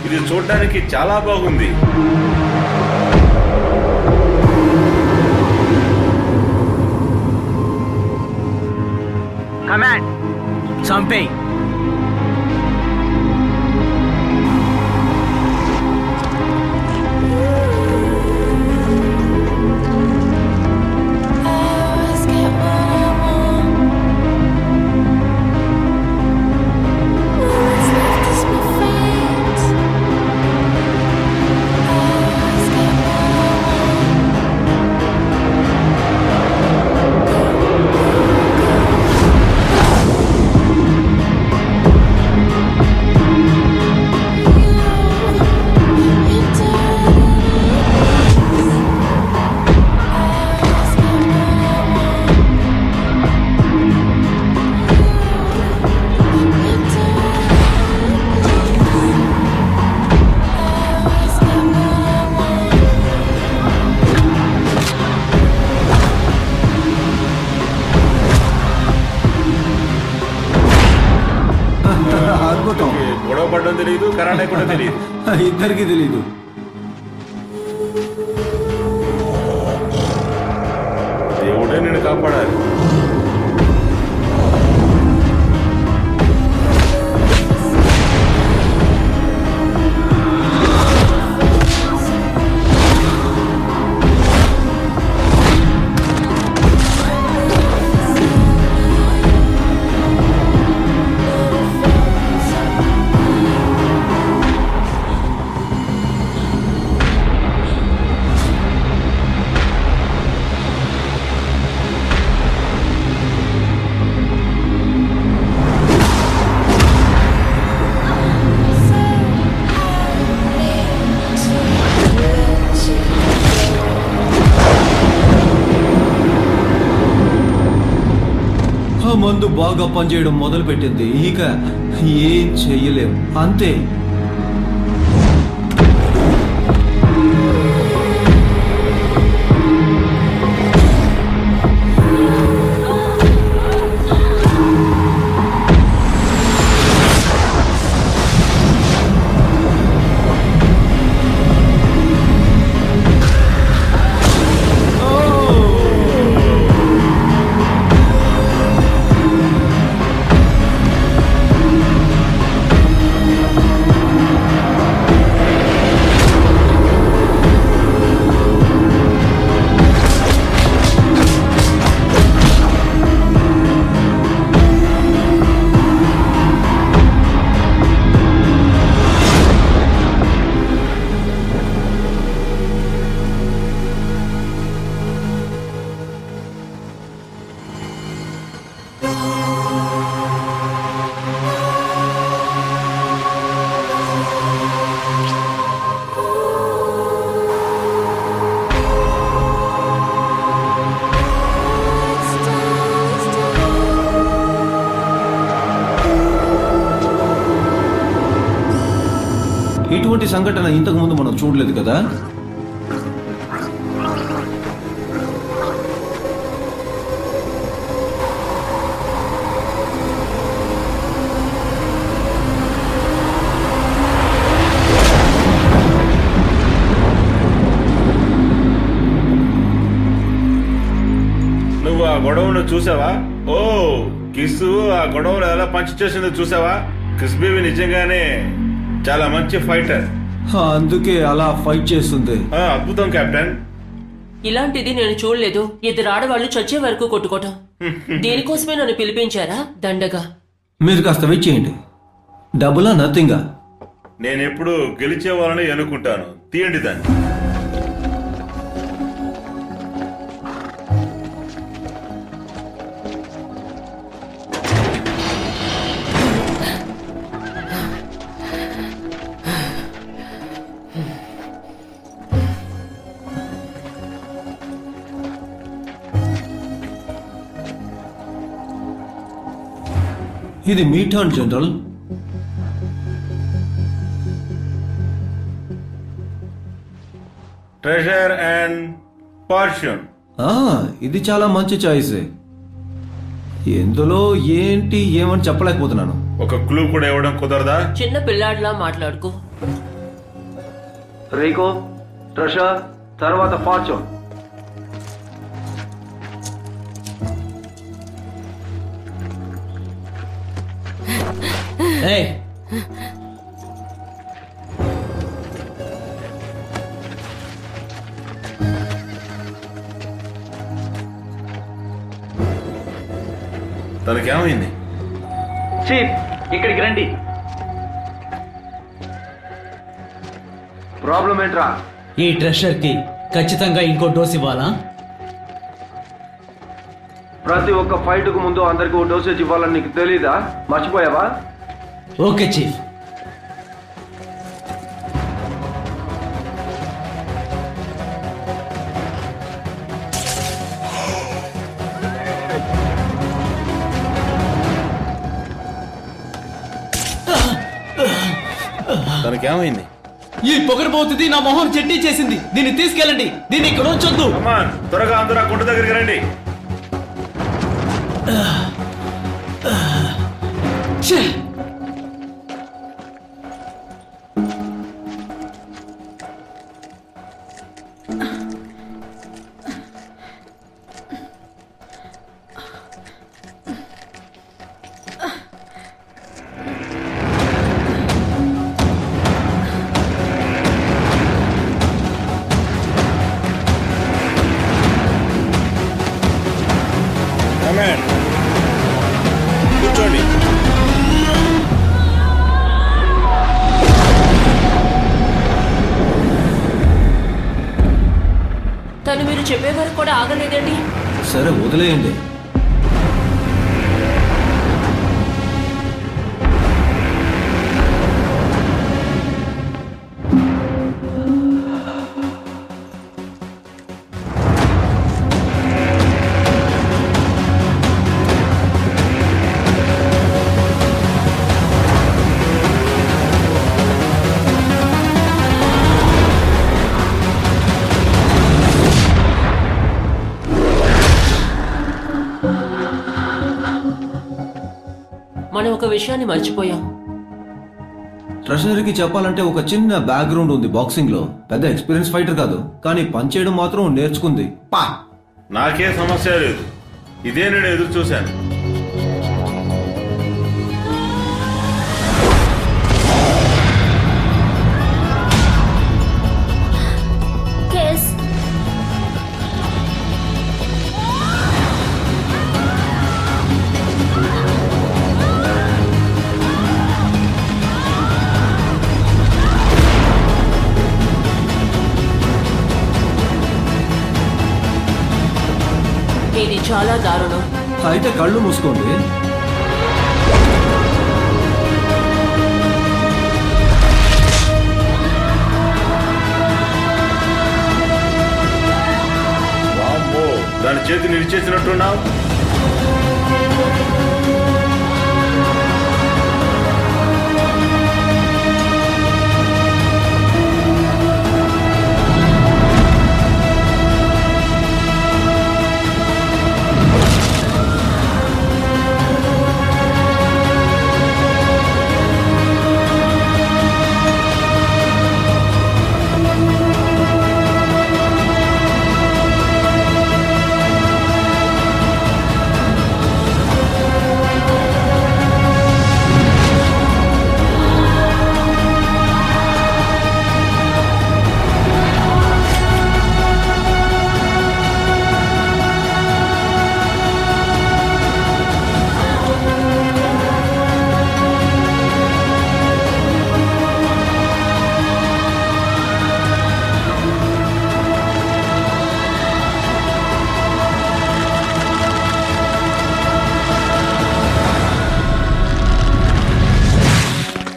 ఇది చూడడానికి చాలా బాగుంది. Command, చంపేయ్. always get what I want. All that's left is my friends. Always get what I want. తెలియదు, కరాటే కూడా తెలియదు. ఇద్దరికి తెలీదు. దేవుడే నిన్ను కాపాడాలి. మందు బాగా పనిచేయడం మొదలు పెట్టింది. ఇక ఏం చెయ్యలేం, అంతే. ఇటువంటి సంఘటన ఇంతకు ముందు మనం చూడలేదు కదా. నువ్వు ఆ గొడవను చూసావా? ఓ కిస్సు ఆ గొడవలు ఎలా పంచి చేసిందో చూసావా? కిస్ బేబీ నిజంగానే చాలా మంచి ఫైటర్. అందుకే అలా ఫైట్ చేస్తుంది. అద్భుతం కెప్టెన్. ఇలాంటిది నేను చూడలేదు. ఇద్దరు ఆడవాళ్లు చచ్చే వరకు కొట్టుకోవటం. దీనికోసమే నన్ను పిలిపించారా? దండగా. మీరు కాస్త వెయిట్ చేయండి. డబులా నథింగా? నేనెప్పుడు గెలిచేవాళ్ళని అనుకుంటాను. తీయండి దాన్ని. ఇది మీ turn general. Treasure and fortune. ఇది చాలా మంచి చాయిసే. ఎందులో ఏంటి ఏమని చెప్పలేకపోతున్నాను. ఒక క్లూ కూడా ఇవ్వడం కుదరదా? చిన్న పిల్లాడిలా మాట్లాడుకో. రీకో, ట్రెజర్, తర్వాత ఫార్చ్యూన్. ఏయ్, తనకేమైంది? చీఫ్ ఇక్కడికి రండి. ప్రాబ్లం ఏంట్రా? ఈ ట్రెషర్ కి ఖచ్చితంగా ఇంకో డోస్ ఇవ్వాలా? ప్రతి ఒక్క ఫైట్ కు ముందు అందరికి ఓ డోసేజ్ ఇవ్వాలని నీకు తెలీదా? మర్చిపోయావా? Okay chief. తనకేమైంది? ఈ పొగరబోతుంది నా మొహం చెడ్డీ చేసింది. దీన్ని తీసుకెళ్ళండి. దీన్ని ఇక్కడ ఉంచొద్దు. త్వరగా అందరూ ఆ గుంట దగ్గరికి రండి. చెప్పే వరకు కూడా ఆగలేదండి. సరే వదిలేయండి. మనం ఒక విషయాన్ని మర్చిపోయాం. ట్రెషరీకి చెప్పాలంటే ఒక చిన్న బ్యాక్గ్రౌండ్ ఉంది బాక్సింగ్ లో. పెద్ద ఎక్స్పీరియన్స్ ఫైటర్ కాదు, కానీ పనిచేయడం మాత్రం నేర్చుకుంది. పా నాకే సమస్య లేదు, ఇదే నేను ఎదురు చూశాను. ఇది చాలా దారుణం. అయితే కళ్ళు మూసుకోండి. వామ్మో, దాని చేతి నిలిచేసినట్టున్నావు.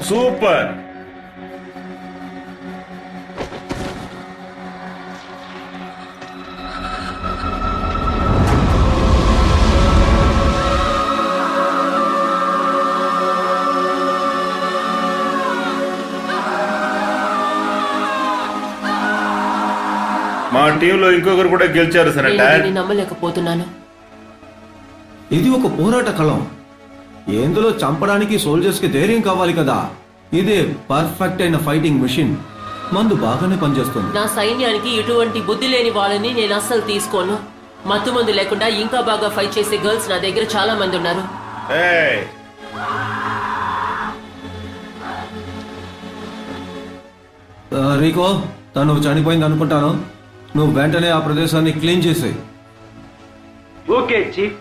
సూపర్. మా టీంలో ఇంకొకరు కూడా గెలిచారు నేను సెనేటర్. దీన్ని నమ్మలేకపోతున్నాను. ఇది ఒక పోరాట కళం. ఎందులో చంపడానికి సోల్జర్స్ కి ధైర్యం కావాలి కదా. ఇదే పర్ఫెక్ట్ అయిన ఫైటింగ్ మెషిన్. మందు బాగానే పనిచేస్తుంది. నా సైన్యానికి ఇటువంటి బుద్ధి లేని వాళ్ళని నేను అస్సలు తీసుకోను. మత్తు మందు లేకుండా ఇంకా బాగా ఫైట్ చేసే గర్ల్స్ నా దగ్గర చాలా మంది ఉన్నారు. ఏయ్, రీకో, తను చనిపోయింది అనుకుంటాను. నువ్వు వెంటనే ఆ ప్రదేశాన్ని క్లీన్ చేసేయి. Okay chief.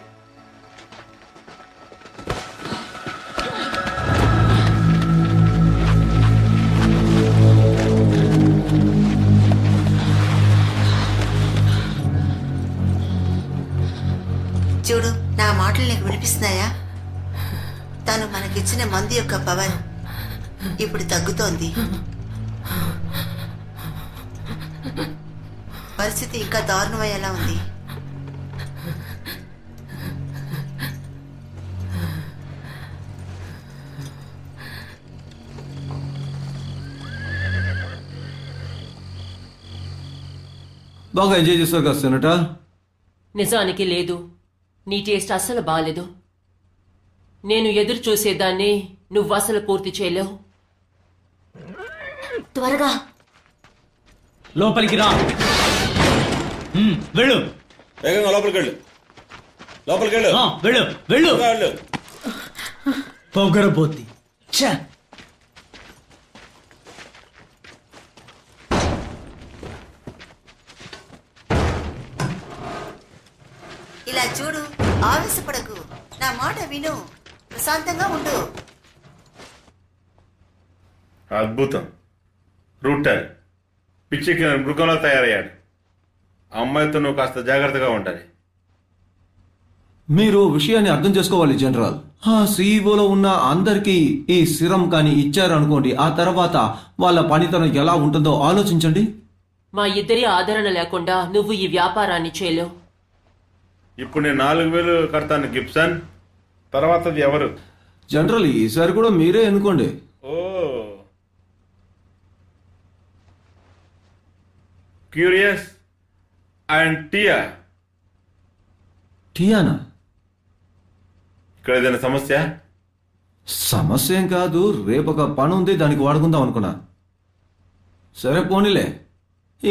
చూడు, నా మాటలు నీకు వినిపిస్తున్నాయా? తను మనకిచ్చిన మందు యొక్క పవర్ ఇప్పుడు తగ్గుతోంది. పరిస్థితి ఇంకా దారుణమయ్యేలా ఉంది. బాగా ఎంజాయ్ చేస్తావు కదా సెనేటర్? నిజానికి లేదు. నీ టేస్ట్ అస్సలు బాలేదు. నేను ఎదురు చూసేదాన్ని నువ్వు అసలు పూర్తి చేయలేవు. త్వరగా లోపలికి రా. వెళ్ళు. వేగంగా లోపలికి వెళ్ళు. లోపలికి వెళ్ళు. వెళ్ళు వెళ్ళు. త్వరగా వెళ్ళు. పొగరబోతి. ఇలా చూడు, ఆవేశపడకు, నా మాట విను, ప్రశాంతంగా ఉండు. అద్భుతం. రూటర్ పిచ్చికి మృగంలో తయారయ్యాడు. అమ్మాయితో నువ్వు కాస్త జాగ్రత్తగా ఉండాలి. మీరు విషయాన్ని అర్థం చేసుకోవాలి జనరల్. ఆ సీఈఓలో ఉన్న అందరికీ ఈ సిరం కానీ ఇచ్చారనుకోండి, ఆ తర్వాత వాళ్ళ పనితనం ఎలా ఉంటుందో ఆలోచించండి. మా ఇద్దరి ఆదరణ లేకుండా నువ్వు ఈ వ్యాపారాన్ని చేయలేవు. ఇప్పుడు నేను 4,000 కడతాను గిబ్సన్. తర్వాతది ఎవరు? జనరల్ ఈసారి కూడా మీరే ఎన్నుకోండి. ఓ క్యూరియస్ అండ్ టియా. టియానా? ఇక్కడ ఏదైనా సమస్య? సమస్య ఏం కాదు, రేపు ఒక పని ఉంది, దానికి వాడుకుందాం అనుకున్నా. సరే పోనీలే,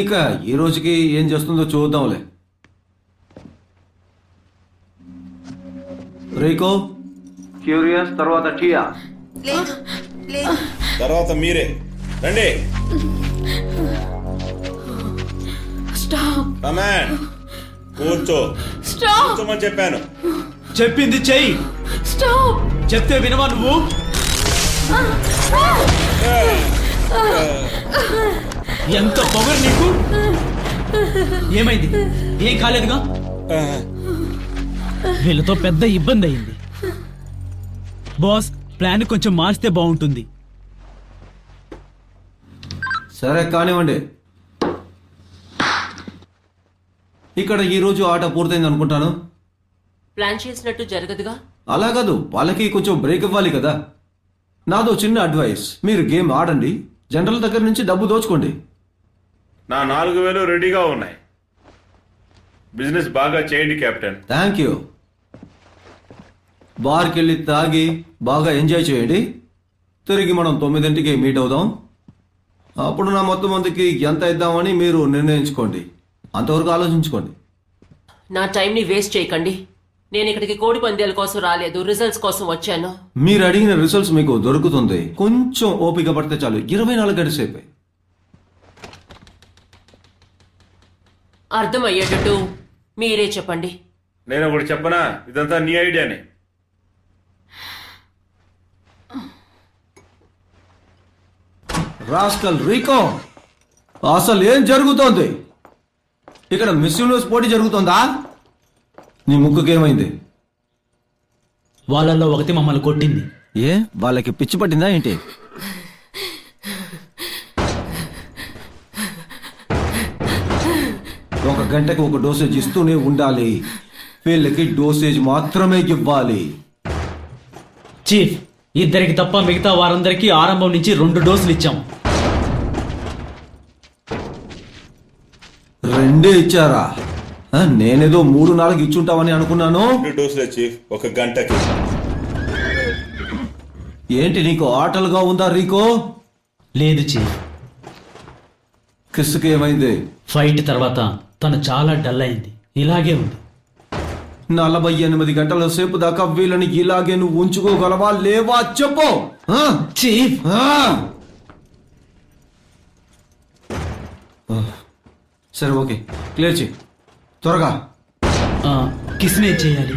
ఇక ఈ రోజుకి ఏం చేస్తుందో చూద్దాంలే. రేకో, క్యూరియస్, తర్వాత టియా. లేదు లేదు. తర్వాత మీరే రండి. స్టాప్ కమాన్, కూర్చో. స్టాప్ కూర్చోమని చెప్పాను. చెప్పింది చెయ్యి. స్టాప్. చెప్తే వినవా నువ్వు? ఎంత పొగరు నీకు! ఏమైంది? ఏం కాలేదుగా? వీళ్ళతో పెద్ద ఇబ్బంది అయింది. బాస్, ప్లాన్ కొంచెం మార్చితే బాగుంటుంది. సరే కానివ్వండి. ఇక్కడ ఈ రోజు ఆట పూర్తయింది అనుకుంటాను. ప్లాన్ చేసినట్టు జరగదుగా. అలా కాదు, వాళ్ళకి కొంచెం బ్రేక్ ఇవ్వాలి కదా. నాదో చిన్న అడ్వైస్, మీరు గేమ్ ఆడండి, జనరల్ దగ్గర నుంచి డబ్బు దోచుకోండి. నా 4,000 రెడీగా ఉన్నాయి. బిజినెస్ బాగా చేయండి కెప్టెన్. Thank you. బార్కి వెళ్ళి తాగి బాగా ఎంజాయ్ చేయండి. తిరిగి మనం 9ంటికి మీట్ అవుదాం. అప్పుడు నా మొత్తం మందికి ఎంత ఇద్దామని మీరు నిర్ణయించుకోండి. అంతవరకు ఆలోచించుకోండి. నా టైంని వేస్ట్ చేయకండి. నేను ఇక్కడికి కోడి పందేల కోసం రాలేదు, రిజల్ట్స్ కోసం వచ్చాను. మీరు అడిగిన రిజల్ట్స్ మీకు దొరుకుతుంది. కొంచెం ఓపిక పడితే చాలు. 24 గంటల సేపే. అర్థమయ్యేటట్టు మీరే చెప్పండి. నేను ఒకటి చెప్పనా, ఇదంతా నీ ఐడియానే. రాస్కల్ రీకో, అసలు ఏం జరుగుతోంది ఇక్కడ? మిస్ యూనివర్స్ పోటీ జరుగుతోందా? నీ ముక్కుకేమైంది? వాళ్ళల్లో ఒకటి మమ్మల్ని కొట్టింది. ఏ, వాళ్ళకి పిచ్చి పట్టిందా ఏంటి? ఒక గంటకు ఒక డోసేజ్ ఇస్తూనే ఉండాలి. వీళ్ళకి డోసేజ్ మాత్రమే ఇవ్వాలి. చీఫ్, ఇద్దరికి తప్ప మిగతా వారందరికీ ఆరంభం నుంచి 2 డోసులు ఇచ్చాం. 2 ఇచ్చారా? నేనేదో 3-4 ఇచ్చుంటామని అనుకున్నాను. 2 డోసులే చీఫ్, ఒక గంటకి. ఏంటి నీకు ఆటలుగా ఉందా రీకో? లేదు చీఫ్, కిస్సుకి ఏమైంది? ఫైట్ తర్వాత తను చాలా డల్ అయింది. ఇలాగే ఉంది. 48 గంటల సేపు దాకా వీళ్ళని ఇలాగే నువ్వు ఉంచుకోగలవా లేవా చెప్పు. చీఫ్, సరే ఓకే, క్లియర్ చేయి త్వరగా. కిస్నే చేయాలి.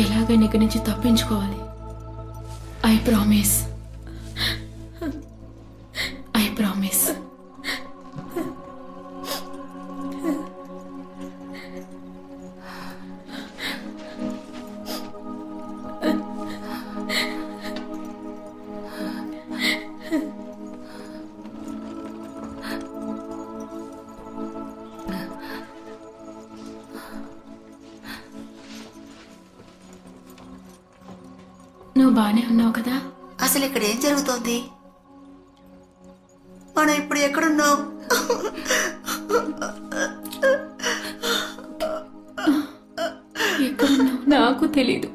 ఎలాగైనా ఇక్కడి నుంచి తప్పించుకోవాలి. I promise. I promise. నువ్వు బానే ఉన్నావు కదా? అసలు ఇక్కడ ఏం జరుగుతోంది? మనం ఇప్పుడు ఎక్కడున్నాం? ఎక్కడున్నావు నాకు తెలీదు.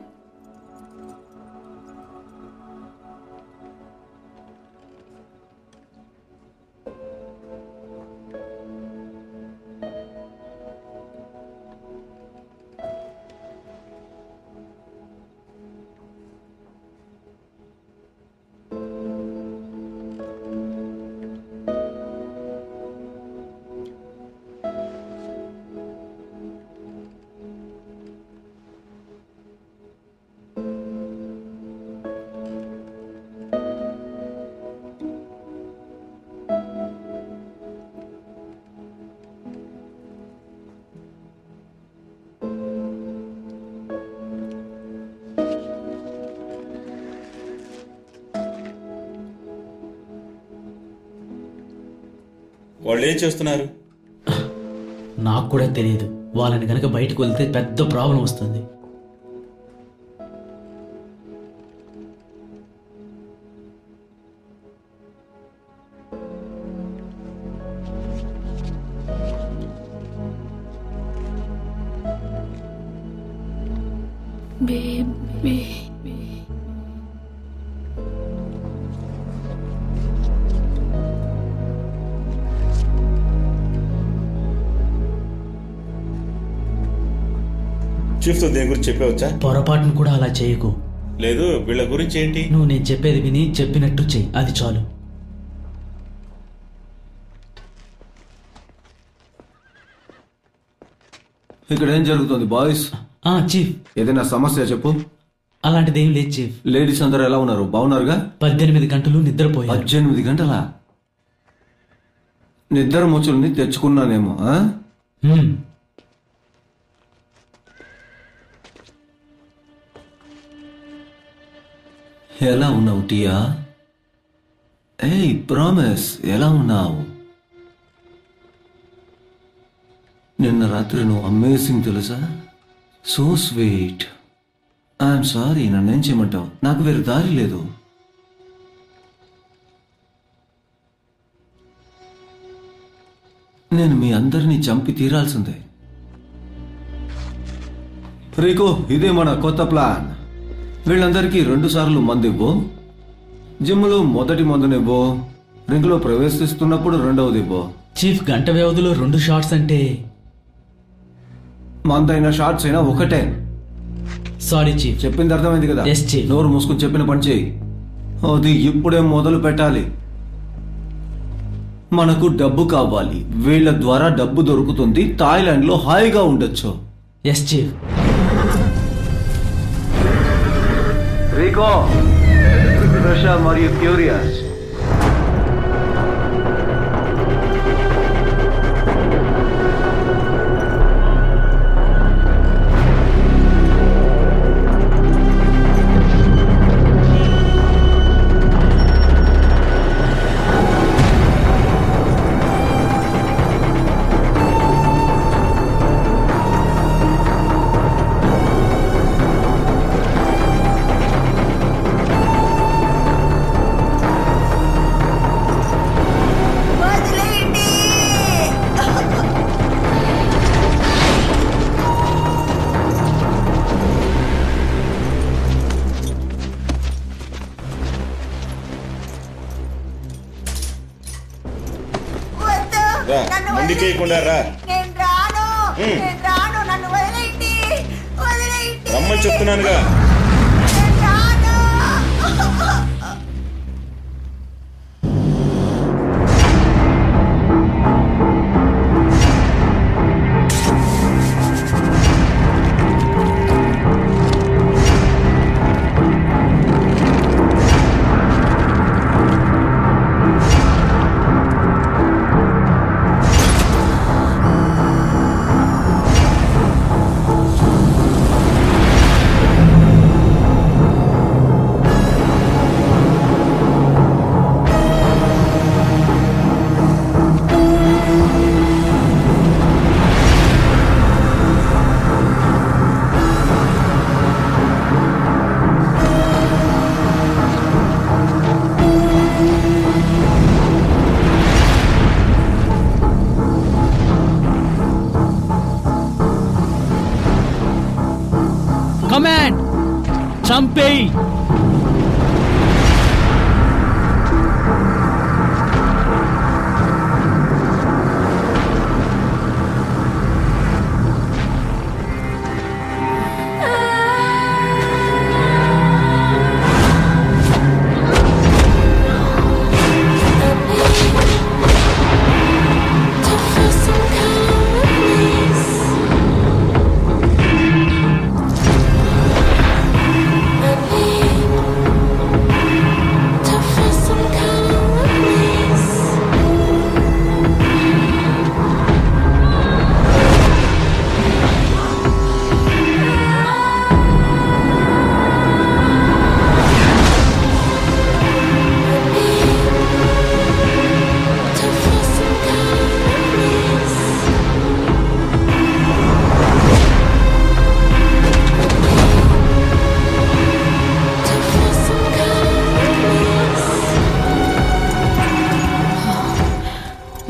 వాళ్ళు ఏం చేస్తున్నారు? నాకు కూడా తెలియదు. వాళ్ళని గనక బయటకు వెళ్తే పెద్ద ప్రాబ్లం వస్తుంది. బేబీ చీఫ్ తో దేని గురించి చెప్పవచ్చా? పొరపాటును కూడా అలా చేయకు. లేదు, వీళ్ళ గురించి ఏంటి? నువ్వు నేను చెప్పేది విని చెప్పినట్టు చెయ్యి, అది చాలు. ఇక్కడ ఏం జరుగుతుంది బాయ్స్? చీఫ్, ఏదైనా సమస్య చెప్పు. అలాంటిది ఏం లేదు చీఫ్. లేడీస్ అందరూ ఎలా ఉన్నారు? బాగున్నారుగా? 18 గంటలు నిద్రపోయారు. 18 గంటలా? నిద్ర ముచ్చుల్ని తెచ్చుకున్నానేమో. ఎలా ఉన్నావు టియా? ఏయ్ ప్రామిస్, ఎలా ఉన్నావు? నిన్న రాత్రి నువ్వు అమేజింగ్ తెలుసా? So sweet. ఐఎమ్ సారీ, నన్నేం చేయమంటావు? నాకు వేరే దారి లేదు. నేను మీ అందరినీ చంపి తీరాల్సిందే. రీకో, ఇదే మన కొత్త ప్లాన్. వీళ్ళందరికీ 2 సార్లు మందు ఇవ్వు. జిమ్లో మొదటి మందునివ్వు. రింగ్లో ప్రవేశిస్తున్నప్పుడు రెండవది ఇవ్వు. చీఫ్, గంట వ్యవధిలో 2 షాట్స్ అంటే? మందైనా షార్ట్స్ అయినా ఒకటే. Sorry chief. చెప్పింది అర్థమైంది కదా? Yes, chief. నోరు మూసుకుని చెప్పిన పని చేయి. అది ఇప్పుడే మొదలు పెట్టాలి. మనకు డబ్బు కావాలి. వీళ్ళ ద్వారా డబ్బు దొరుకుతుంది. థాయిలాండ్ లో హాయిగా ఉండొచ్చు. Yes chief. రీకో, రషా మరియు క్యూరియస్, మండికేయకుండా రా. రమ్మని చెప్తున్నానుగా. చంపేయి.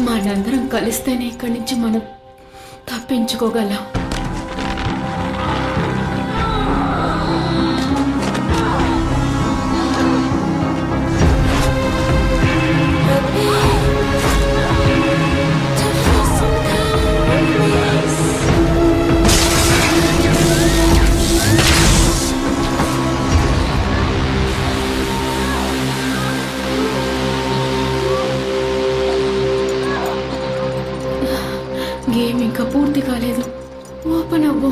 మనందరం కలిస్తేనే ఇక్కడి నుంచి మనం తప్పించుకోగలం. గేమ్ ఇంకా పూర్తి కాలేదు. ఓపెన్ అవ్వు,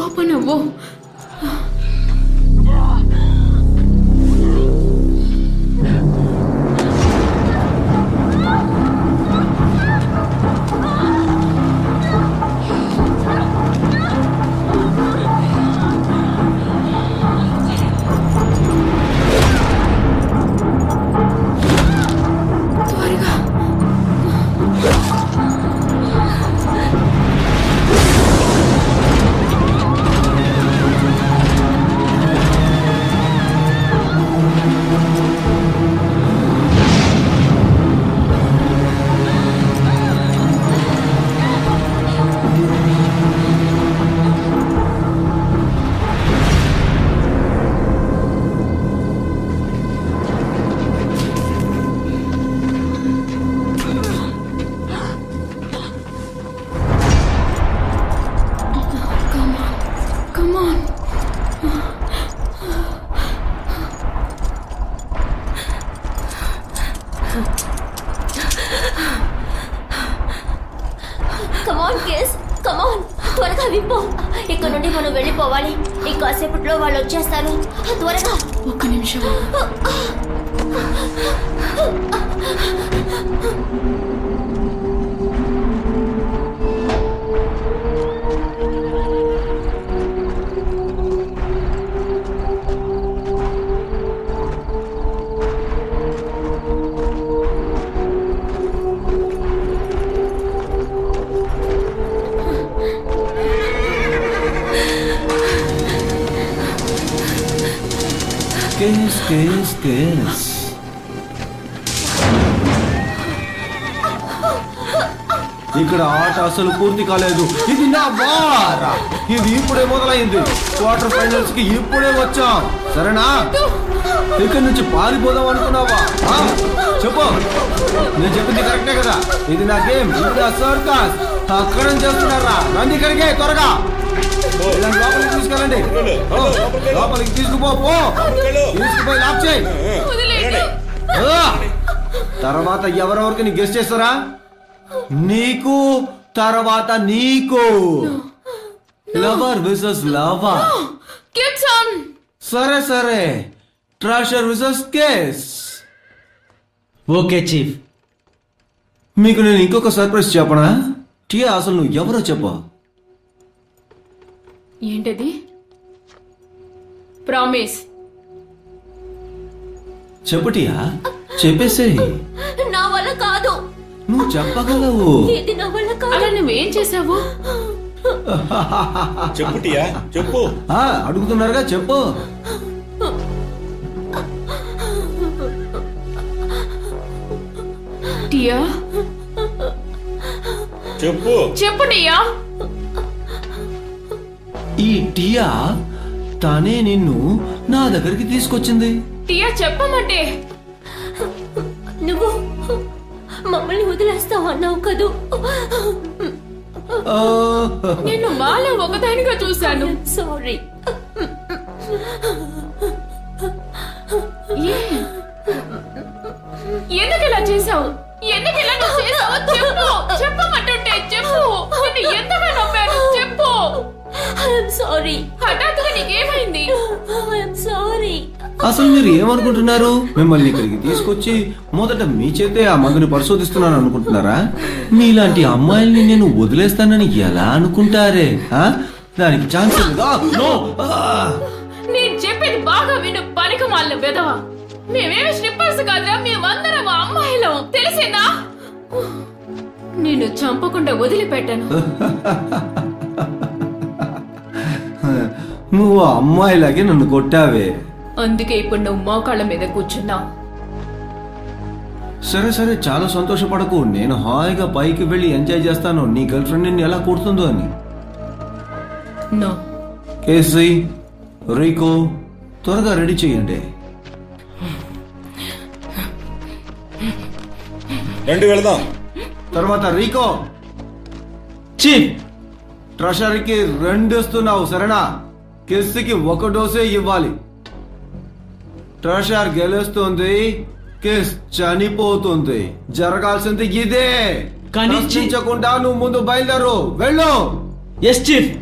ఓపెన్ అవ్వు. త్వరగా. Come on. కమాన్ కేస్, కమాన్, త్వరగా విప్పో. ఇక్కడ నుండి మనం వెళ్ళిపోవాలి. ఇంకాసేపట్లో వాళ్ళు వచ్చేస్తారు. త్వరగా. ఒక్క నిమిషం. కేస్. ఇక్కడ ఆట అసలు పూర్తి కాలేదు. ఇది నా బార్. ఇది ఇప్పుడే మొదలైంది. క్వార్టర్ ఫైనల్స్ కి ఇప్పుడే వచ్చాం. సరేనా? ఇక్కడ నుంచి పారిపోదాం అనుకున్నావా? చెప్పు, నేను చెప్పింది కరెక్టే కదా? ఇది నా గేమ్, ఇది నా సర్కస్. అక్కడ చేస్తున్నారా? రండి ఇక్కడికే త్వరగా. లోపలికి తీసుకెళ్ళండి. లోపలికి తీసుకుపోయి లాక్ చేయి. తర్వాత ఎవరెవరికి నీ గెస్ట్ చేస్తారా? నీకు, తర్వాత నీకు. Lover vices lover. సరే, ట్రాషర్ విసెస్ కేస్. Okay chief. మీకు నేను ఇంకొక సర్ప్రైజ్ చెప్పనా? టియా, అసలు నువ్వు ఎవరో చెప్పు. ఏంటది? ప్రామిస్. చెప్పు టియా, చెప్పేసేయ్. నా వల్ల కాదు. నువ్వు చెప్పగలవు. ఇది నా వల్ల కాదు. అలా నువ్వేం చేసావు? చెప్పు టియా, చెప్పు. అడుగుతున్నారుగా, చెప్పు. టియా, చెప్పు. చెప్పు టియా. ఈ టియా తనే నిన్ను నా దగ్గరికి తీసుకొచ్చింది. టియా చెప్పమంటే నువ్వు మమ్మల్ని వదిలేస్తావు అన్నావు కదూ. ఆ, నిన్ను మాలో ఒకదానిగా చూశాను. సారీ. ఎందుకు ఇలా చేసావు? ఎందుకు ఇలా నువ్వు చేసావు? చెప్పు, చెప్పమంటుంటే చెప్పు. నిన్ను ఎంతగా నమ్మాను చెప్పు. I'm sorry. హఠాత్తుగా నీకేమైంది? I'm sorry. అసలు మీరు ఏమనుకుంటున్నారు? మిమ్మల్ని ఇక్కడికి తీసుకొచ్చి మొదట మీ చేతే ఆ మందుని పరిశోధిస్తున్నాను అనుకుంటున్నారా? మీలాంటి అమ్మాయిల్ని నేను వదిలేస్తానని ఎలా అనుకుంటారే? ఆ? దానికి ఛాన్స్ లేదా? No! నేను చెప్పేది బాగా విను పనికిమాలిన వెధవ. మేమేమి స్ట్రిప్పర్స్ కాదురా, మేమందరం అమ్మాయిలం, తెలిసిందా? నిన్ను చంపకుండా వదిలిపెట్టాను. నువ్వు అమ్మాయిలాగే నన్ను కొట్టావే. అందుకే ఇప్పుడు నువ్వు మోకాళ్ళ మీద కూర్చున్నావు. సరే సరే, చాలా సంతోషపడకు. నేను హాయిగా పైకి వెళ్ళి ఎంజాయ్ చేస్తాను నీ గర్ల్ ఫ్రెండ్ నిన్ను ఎలా కొడుతుందో అని. నో. కేసీ, రీకో, త్వరగా రెడీ చేయండి. రండి వెళదాం. తర్వాత రీకో, చీఫ్ ట్రెషరీకి 2 ఇస్తున్నావు సరేనా? కిస్కి 1 డోసే ఇవ్వాలి. ట్రెషర్ గెలుస్తుంది, కిస్ చనిపోతుంది. జరగాల్సింది ఇదే. కానీ ప్రశ్నించకుండా నువ్వు ముందు బయలుదేరు. వెళ్ళు. Yes chief.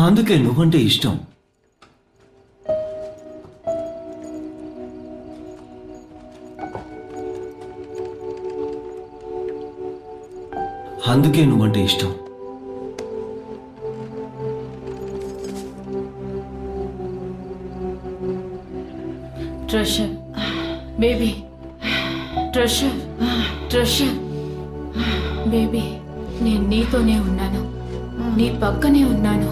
అందుకే నువ్వంటే ఇష్టం. అందుకే నువ్వంటే ఇష్టం. Treasure baby, treasure, treasure baby, నేను నీతోనే ఉన్నాను, నీ పక్కనే ఉన్నాను.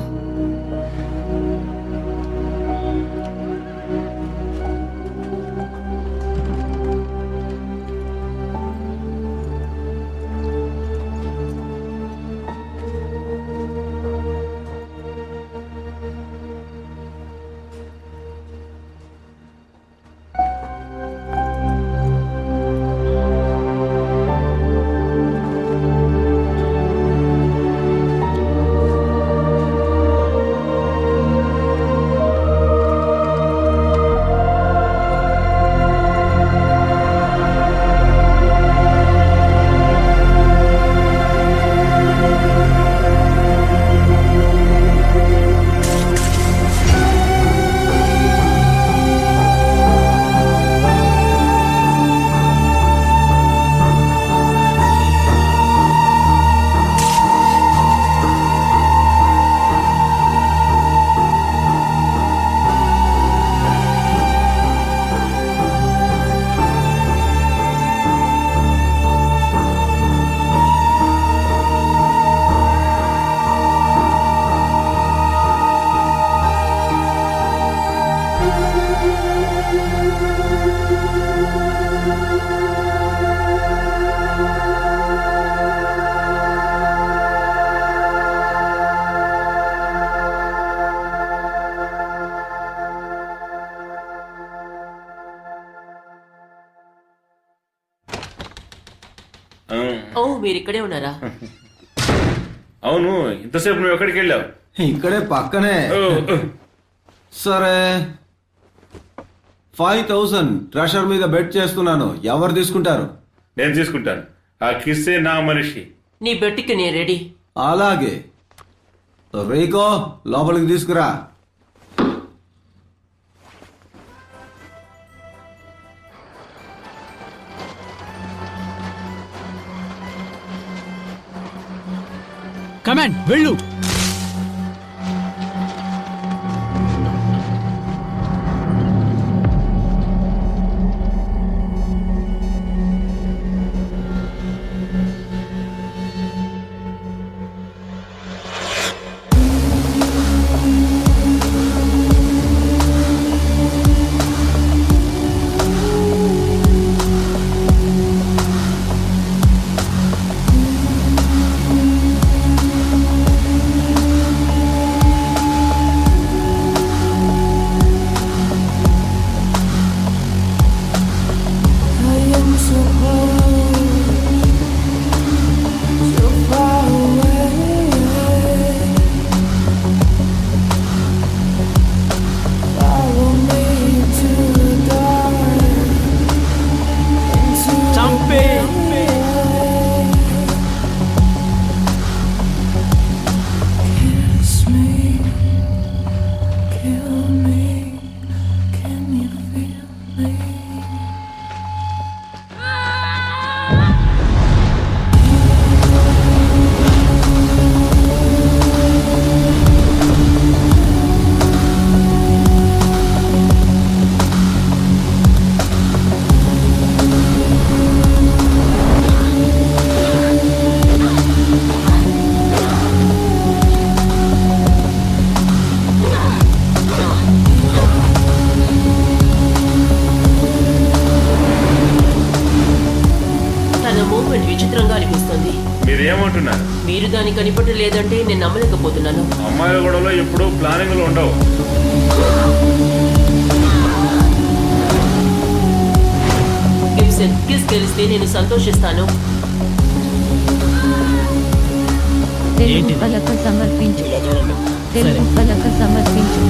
ఓ మీరు ఇక్కడే ఉన్నారా? అవును, ఇంతసేపు నువ్వు ఎక్కడికి వెళ్ళావు? ఇక్కడే పక్కనే. సరే, 5000 ట్రెషర్ మీద బెట్ చేస్తున్నాను. ఎవరు తీసుకుంటారు? నేను తీసుకుంటాను. ఆ కిస్సే నా మనిషి. నీ బెట్టికి నేను రెడీ. అలాగే. రీకో, లోపలికి తీసుకురా. కమాండ్ వెళ్ళు. విచిత్రంగా అనిపిస్తుంది. మీరేమంటున్నారు? మీరు దాన్ని కనిపెట్టలేదంటే నేను నమ్మలేకపోతున్నాను. అమ్మాయిల గొడవలో ఎప్పుడు ప్లానింగ్లు ఉండవు. గిబ్సన్, కిస్ గెలిస్తే నేను సంతోషిస్తాను. ఏంటి? పలక సమర్పించు. తెలుగు పలక సమర్పించు.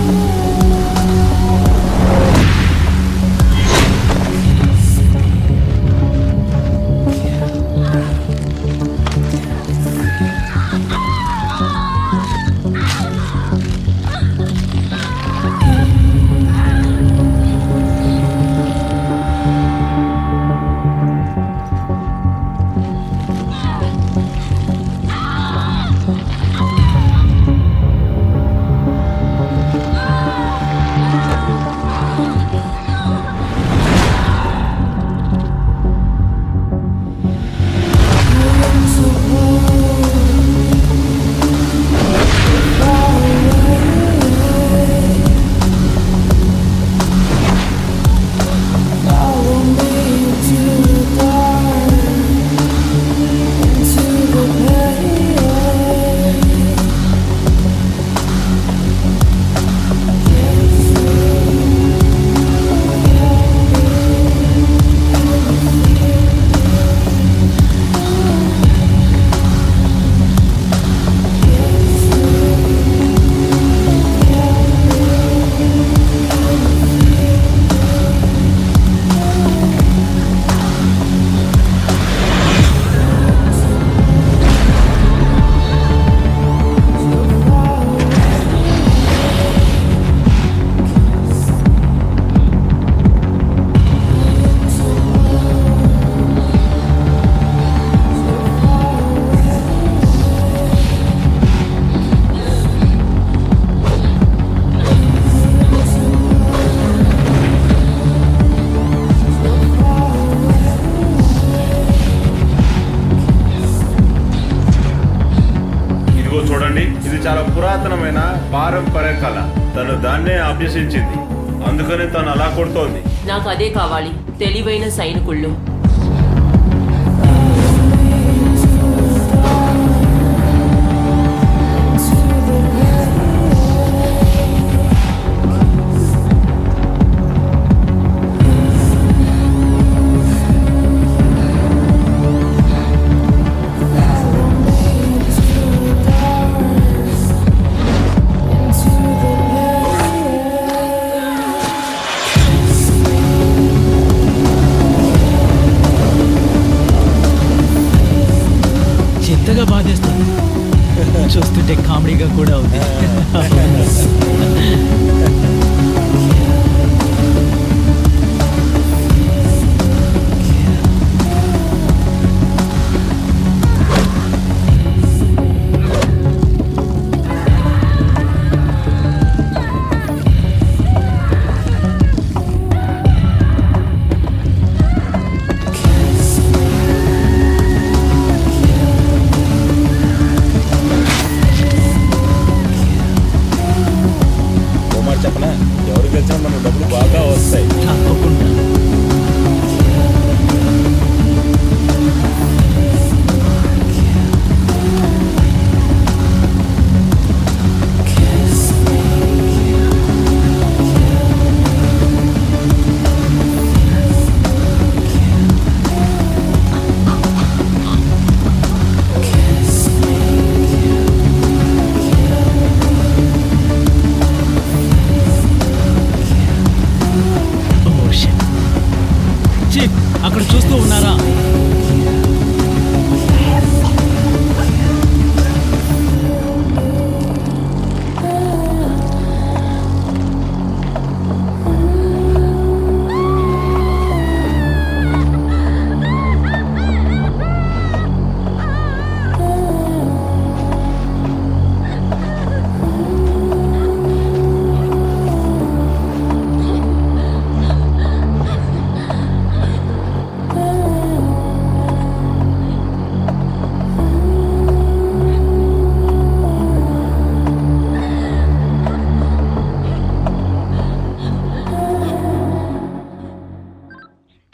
చూడండి, ఇది చాలా పురాతనమైన పారంపర్య కళ. తను దాన్నే అభ్యసించింది, అందుకని తను అలా కొడుతోంది. నాకు అదే కావాలి, తెలివైన సైనికుళ్ళు. చింతగా బాధేస్తుంది, చూస్తుంటే కామెడీగా కూడా ఉంది.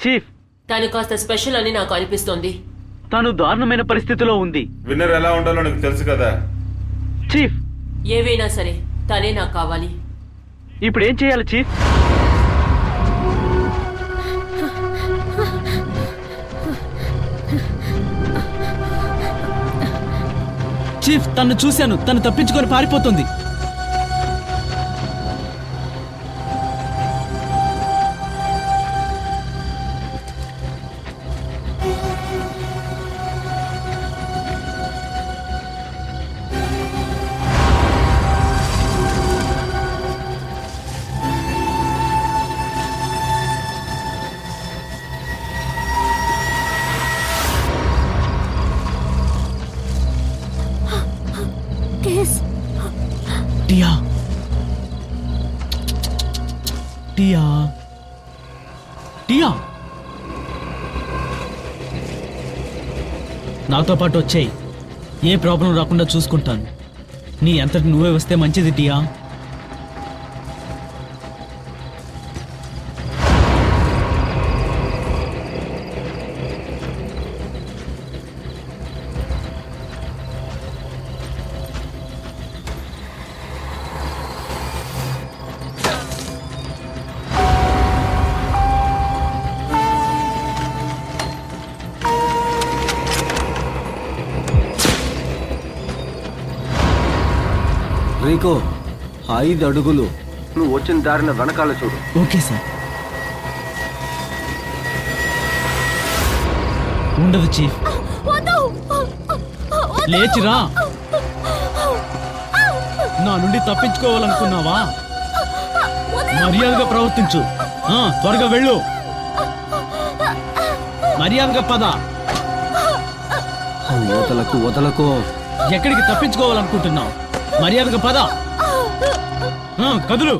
చీఫ్, తను కాస్త స్పెషల్ అని నాకు అనిపిస్తోంది. తను దారుణమైన పరిస్థితిలో ఉంది. విన్నర్ ఎలా ఉండాలో నాకు తెలుసు కదా. చీఫ్, ఏవైనా సరే తనే నాకు కావాలి. ఇప్పుడు ఏం చేయాలి చీఫ్? చీఫ్, తను చూశాను. తను తప్పించుకొని పారిపోతుంది. టియా, టియా, టియా, నాతో పాటు వచ్చేయి. ఏ ప్రాబ్లం రాకుండా చూసుకుంటాను. నీ అంతటి నువ్వే వస్తే మంచిది టియా. రీకో, 5 అడుగులు నువ్వు వచ్చిన దారిన వెనకాల చూడు. Okay sir. ఉండదు చీఫ్. లేచిరా. నా నుండి తప్పించుకోవాలనుకున్నావా? మర్యాదగా ప్రవర్తించు. త్వరగా వెళ్ళు. మర్యాదగా పద. వదలకు వదలకు. ఎక్కడికి తప్పించుకోవాలనుకుంటున్నావు? మర్యాదగా పద. కదులు.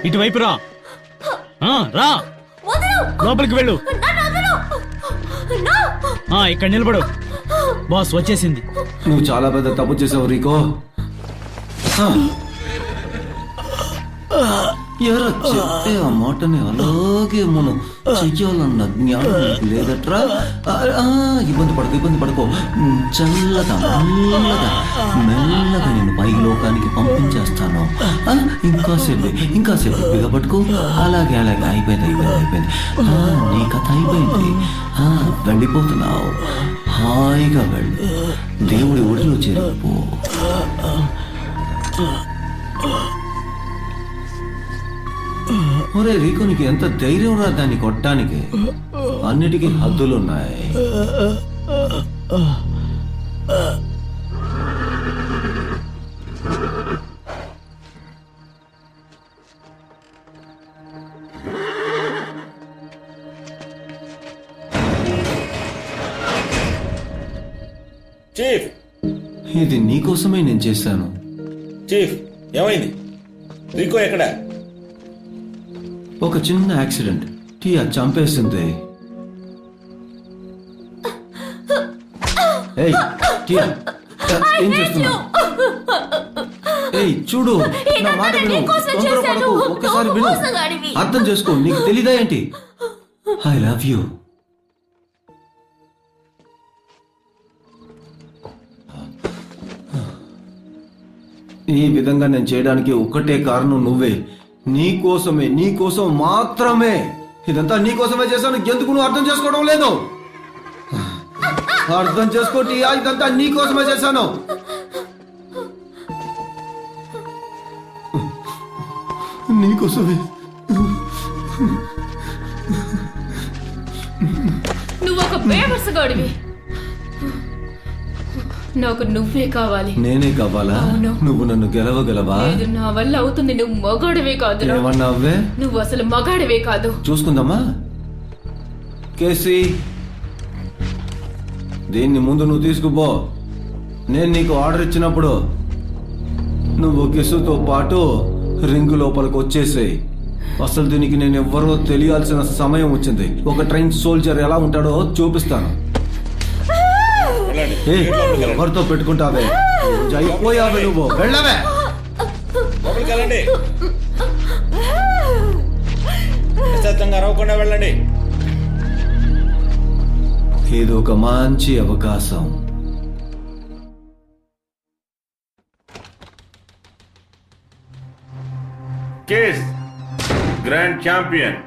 ఇటువైపు రా. రా, లోపలికి వెళ్ళు. ఇక్కడ నిలబడు. బాస్ వచ్చేసింది. నువ్వు చాలా పెద్ద తప్పు చేసావు రీకో. ఎవరో చెప్తే ఆ మాటని అలాగే మనం చెయ్యాలన్న జ్ఞానం లేదట్రా. ఇబ్బంది పడుకో. చల్లగా మెల్లగా నేను పై లోకానికి పంపించేస్తాను. ఇంకాసేపు బిగపట్టుకో. అలాగే అయిపోయింది. నీ కథ అయిపోయింది. వెళ్ళిపోతున్నావు. హాయిగా వెళ్ళు. దేవుడి ఒడిలో చేరిపో. ఒరే రీకో, నీకు ఎంత ధైర్యం రా దాన్ని కొట్టడానికి? అన్నిటికీ హద్దులున్నాయి. చీఫ్, ఇది నీకోసమే నేను చేశాను. చీఫ్, ఏమైంది? రీకో ఎక్కడ? ఒక చిన్న యాక్సిడెంట్. టియా చంపేసింది. ఏయ్ టియా, ఏం చేస్తున్నావు? ఏయ్ చూడు, నా మాట విను. తొందరపడకు. ఒక్కసారి విను. అర్థం చేసుకో. నీకు తెలీదా ఏంటి? I love you. ఈ విధంగా నేను చేయడానికి ఒక్కటే కారణం నువ్వే. నీ కోసం మాత్రమే. ఇదంతా నీ కోసమే చేశాను. ఎందుకు నువ్వు అర్థం చేసుకోవడం లేదు? అర్థం చేసుకోటి. ఇదంతా నీ కోసమే చేశాను. నీకోసమే. నువ్వు ఒక బేవర్సగాడివి. నాకు నువ్వే కావాలి. నేనే కావాలా? నువ్వు నన్ను గెలవగలవా? నా వల్ల అవుతుంది. నువ్వు మగాడివే కాదు. ఏమన్నావే? నువ్వు అసలు మగాడివే కాదు. చూసుకుందామా? కేసీ, దీన్ని ముందు నువ్వు తీసుకుపో. నేను నీకు ఆర్డర్ ఇచ్చినప్పుడు నువ్వు కిస్సుతో పాటు రింగు లోపలికి వచ్చేసేయి. అసలు దీనికి నేను ఎవ్వరో తెలియాల్సిన సమయం వచ్చింది. ఒక ట్రైన్ సోల్జర్ ఎలా ఉంటాడో చూపిస్తాను. ఏ, ఎవరితో పెట్టుకుంటావే? అయిపోయావే నువ్వు. వెళ్ళవే. వెళ్ళండి, నిశ్శబ్దంగా అరవకుండా వెళ్ళండి. ఇది ఒక మంచి అవకాశం. కేస్ గ్రాండ్ ఛాంపియన్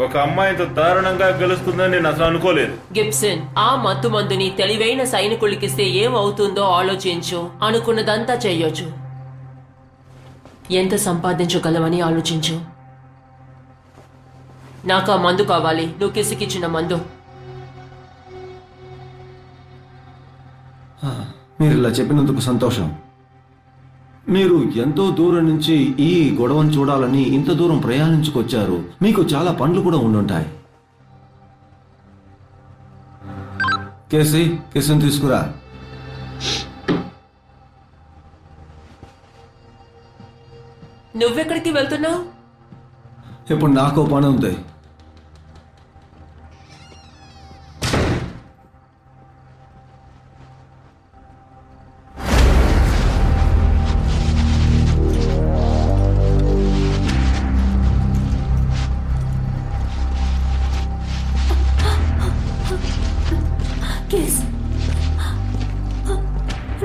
ఒక అమ్మాయితో దారుణంగా గెలుస్తుందని నేను అసలు అనుకోలేదు. గిబ్సన్, ఆ మత్తు మందుని తెలివైన సైనికులకిస్తే ఏమవుతుందో ఆలోచించు. అనుకున్నదంతా చెయ్యొచ్చు. ఎంత సంపాదించగలవని ఆలోచించు. నాకు ఆ మందు కావాలి. నువ్వు కిసికిచ్చిన మందు. మీరు ఇలా చెప్పినందుకు సంతోషం. మీరు ఎంతో దూరం నుంచి ఈ గొడవను చూడాలని ఇంత దూరం ప్రయాణించుకొచ్చారు. మీకు చాలా పనులు కూడా ఉండుంటాయి. కేసుని తీసుకురా. నువ్వెక్కడికి వెళ్తున్నావు? ఇప్పుడు నాకో పని ఉంది.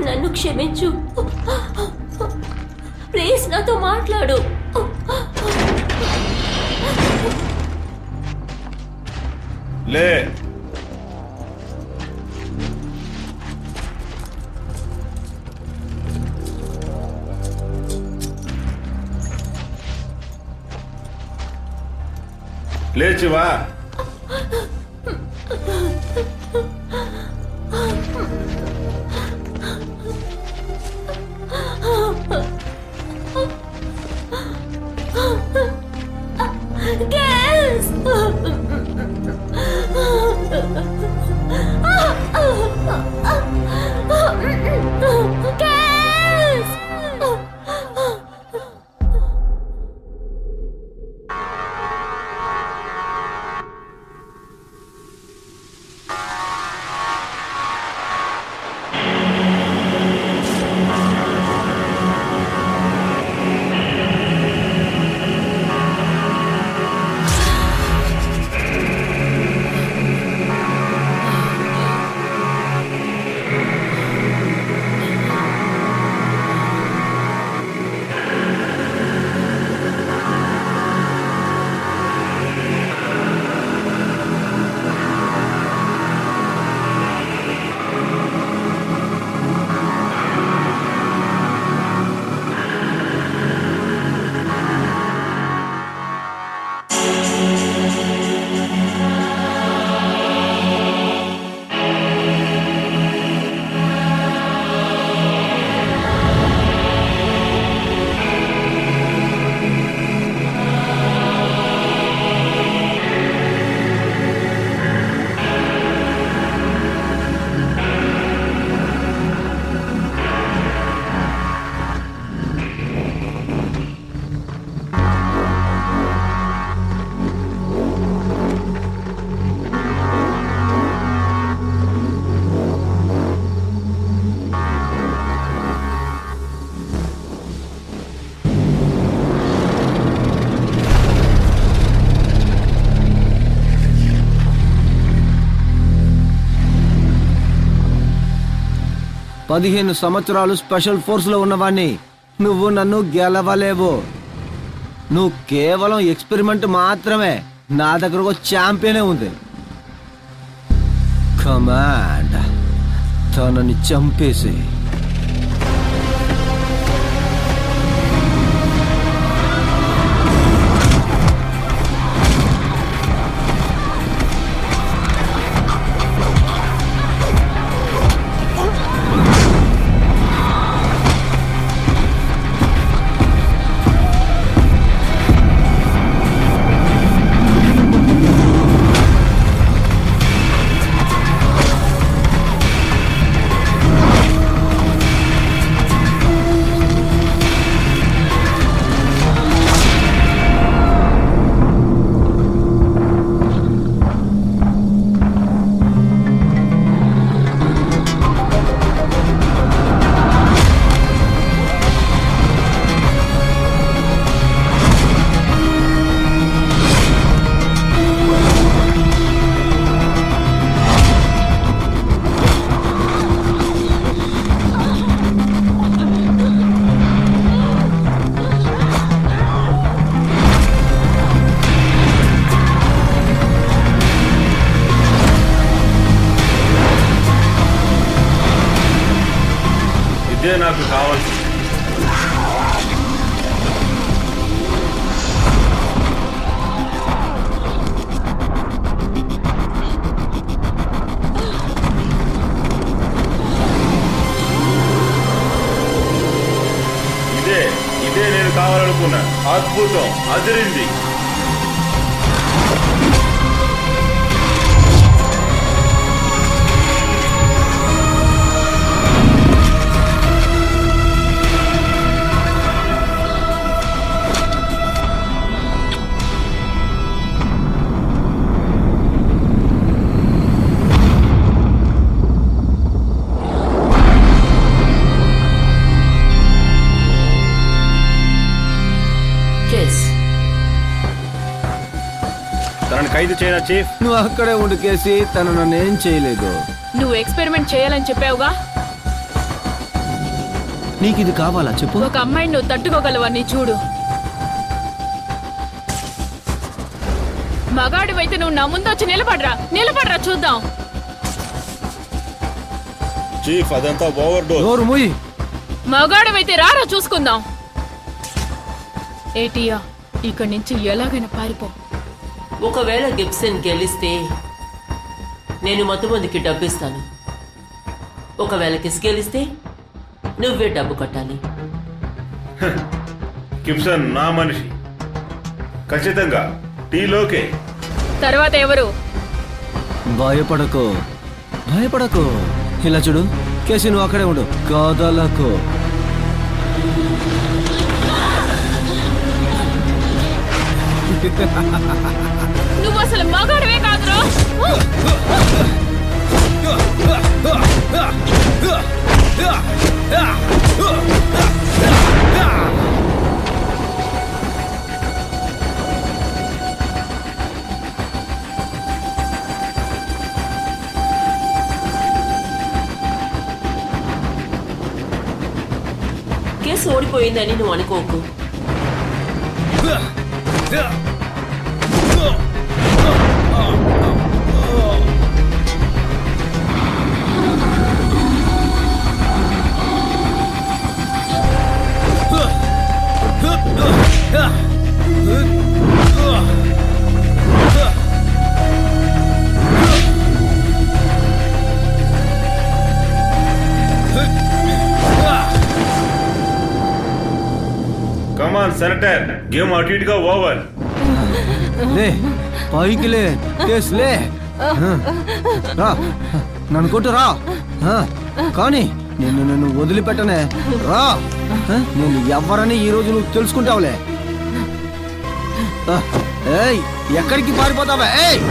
నన్ను క్షమించు ప్లీజ్, నాతో మాట్లాడు. లే, లేచివా. పదిహేను సంవత్సరాలు స్పెషల్ ఫోర్స్ లో ఉన్నవాణ్ణి. నువ్వు నన్ను గెలవలేవు. నువ్వు కేవలం ఎక్స్పెరిమెంట్ మాత్రమే. నా దగ్గర ఒక ఛాంపియనే ఉంది. కమాండ్, తనని చంపేసి ఇదే నాకు కావాల్సింది. ఇదే నేను కావాలనుకున్నా. అద్భుతం, అదిరింది. తనని ఖైదు చేయనా చీఫ్? నువ్వు అక్కడే ఉండి కేసి తను నన్ను ఏం చేయలేదు. నువ్వు ఎక్స్పెరిమెంట్ చేయాలని చెప్పావుగా. నీకు ఇది కావాలా చెప్పు. ఒక అమ్మాయిని నువ్వు తట్టుకోగలవని చూడు. మగాడివైతే నువ్వు నా ముందు వచ్చి నిలబడరా చూద్దాం. చీఫ్ అదంతా ఓవర్ డోస్. నోరు మూయి. మగాడివైతే రారా చూసుకుందాం. ఏటియా ఇక్కడి నుంచి ఎలాగైనా పారిపో. ఒకవేళ గిబ్సన్ గెలిస్తే నేను మొత్తమందికి డబ్బు ఇస్తాను. ఒకవేళ కిస్ గెలిస్తే నువ్వే డబ్బు కట్టాలి. గిబ్సన్ నా మనిషి, ఖచ్చితంగా టీలోకే. తర్వాత ఎవరు? భయపడకు. ఇలా చూడు కేసి, నువ్వు అక్కడే ఉండు, కదలకు. నువ్వు అసలు మగాడివే కాదురా. కేసు ఓడిపోయిందని నువ్వు అనుకోకు. కమాన్ సెనేటర్, గేమ్ అటు ఇటుగా ఓవర్. లే పైకి లే కేస్ లే. రా నన్ను కొట్టు రా. కానీ నిన్ను వదిలిపెట్టనే. రా, నేను ఎవరని ఈ రోజు నువ్వు తెలుసుకుంటావులే. ఏయ్ ఎక్కడికి పారిపోతావా? ఏయ్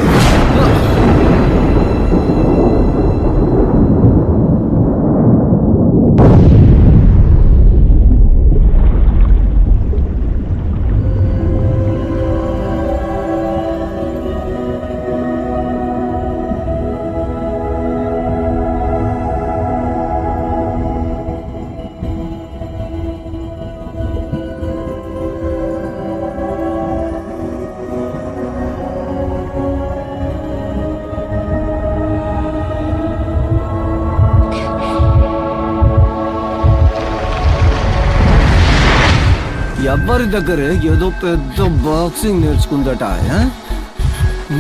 ఎవ్వరి దగ్గర ఏదో పెద్ద బాక్సింగ్ నేర్చుకుందట.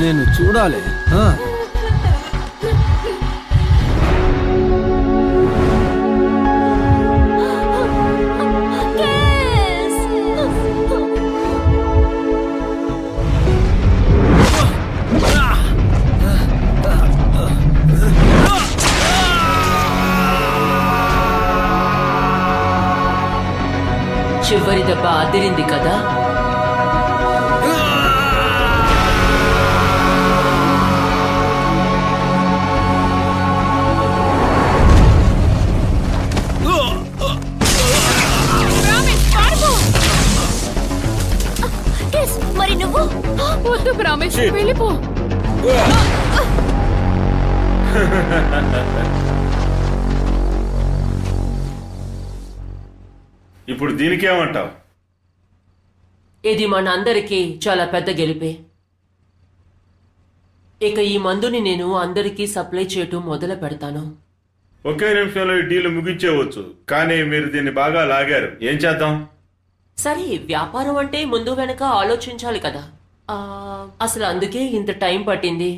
నేను చూడాలి. చివరి దెబ్బ అదిరింది కదా. మరి నువ్వు వద్దు ప్రామిస్, వెళ్ళిపో. ఇప్పుడు దీనికేమంటావు? ఇది మనందరికీ చాలా పెద్ద గెలిపే. ఇక ఈ మందుని నేను అందరికీ సప్లై చేయటం మొదలు పెడతాను. ఒకే నిమిషంలో ఈ డీల్ ముగించేవచ్చు, కానీ మీరు దీన్ని బాగా లాగారు. ఏం చేద్దాం? సరే, వ్యాపారం అంటే ముందు వెనక ఆలోచించాలి కదా. అసలు అందుకే ఇంత టైం పట్టింది.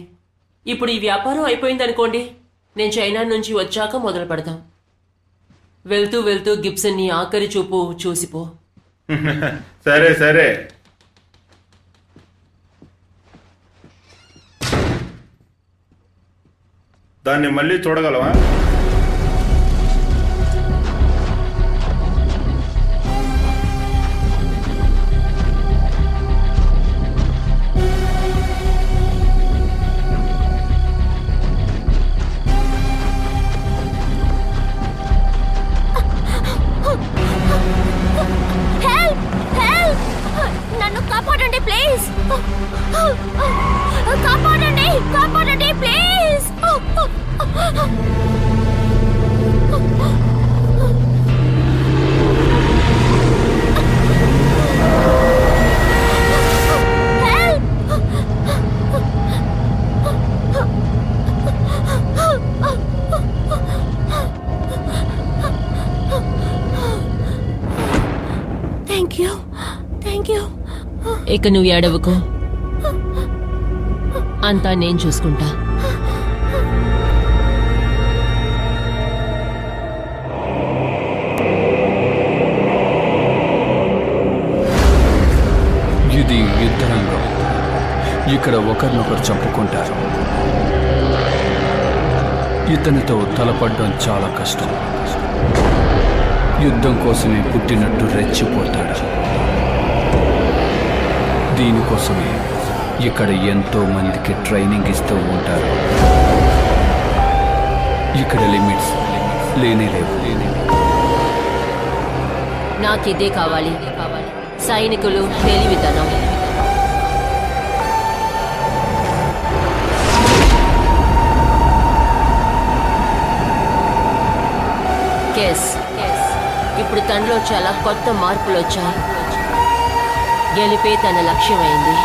ఇప్పుడు ఈ వ్యాపారం అయిపోయింది అనుకోండి, నేను చైనా నుంచి వచ్చాక మొదలు పెడతాం. వెళ్తూ వెళ్తూ గిబ్సన్ ని ఆఖరి చూపు చూసిపో. సరే సరే. దాన్ని మళ్ళీ చూడగలవా? నన్ను కాపాడండి ప్లీజ్, కాపాడండి, కాపాడండి please. Thank you, thank you. ఇక నువ్వు ఏడవకు, అంతా నేను చూసుకుంటా. ఇది యుద్ధరంగం. ఇక్కడ ఒకరినొకరు చంపుకుంటారు. ఇతనితో తలపడడం చాలా కష్టం. యుద్ధం కోసమే పుట్టినట్టు రెచ్చిపోతాడు. దీనికోసమే ఇక్కడ ఎంతో మందికి ట్రైనింగ్ ఇస్తూ ఉంటారు. ఇక్కడ లిమిట్స్ లేనేలేవు. నాకిదే కావాలి, సైనికులు తెలివితనం. ఇప్పుడు తనలో చాలా కొత్త మార్పులు వచ్చాయి. గెలిపే తన లక్ష్యమైంది.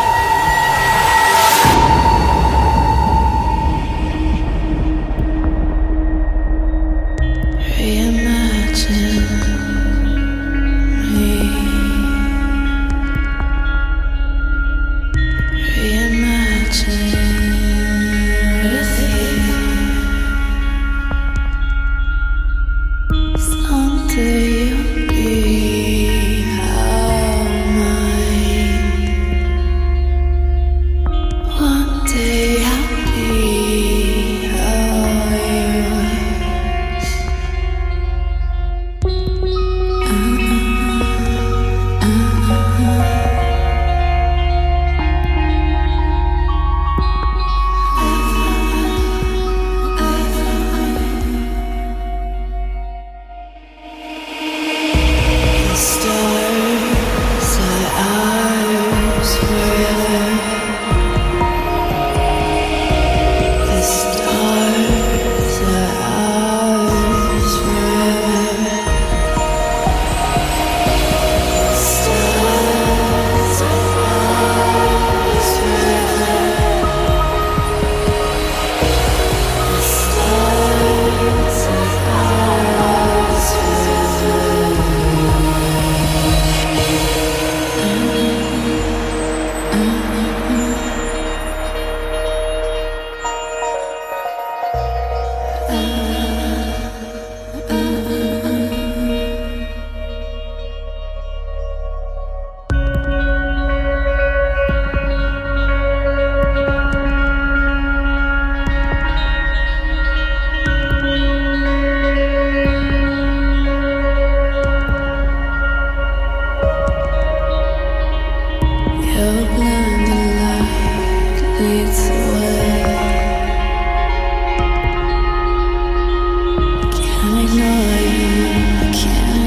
Can't ignore you, can't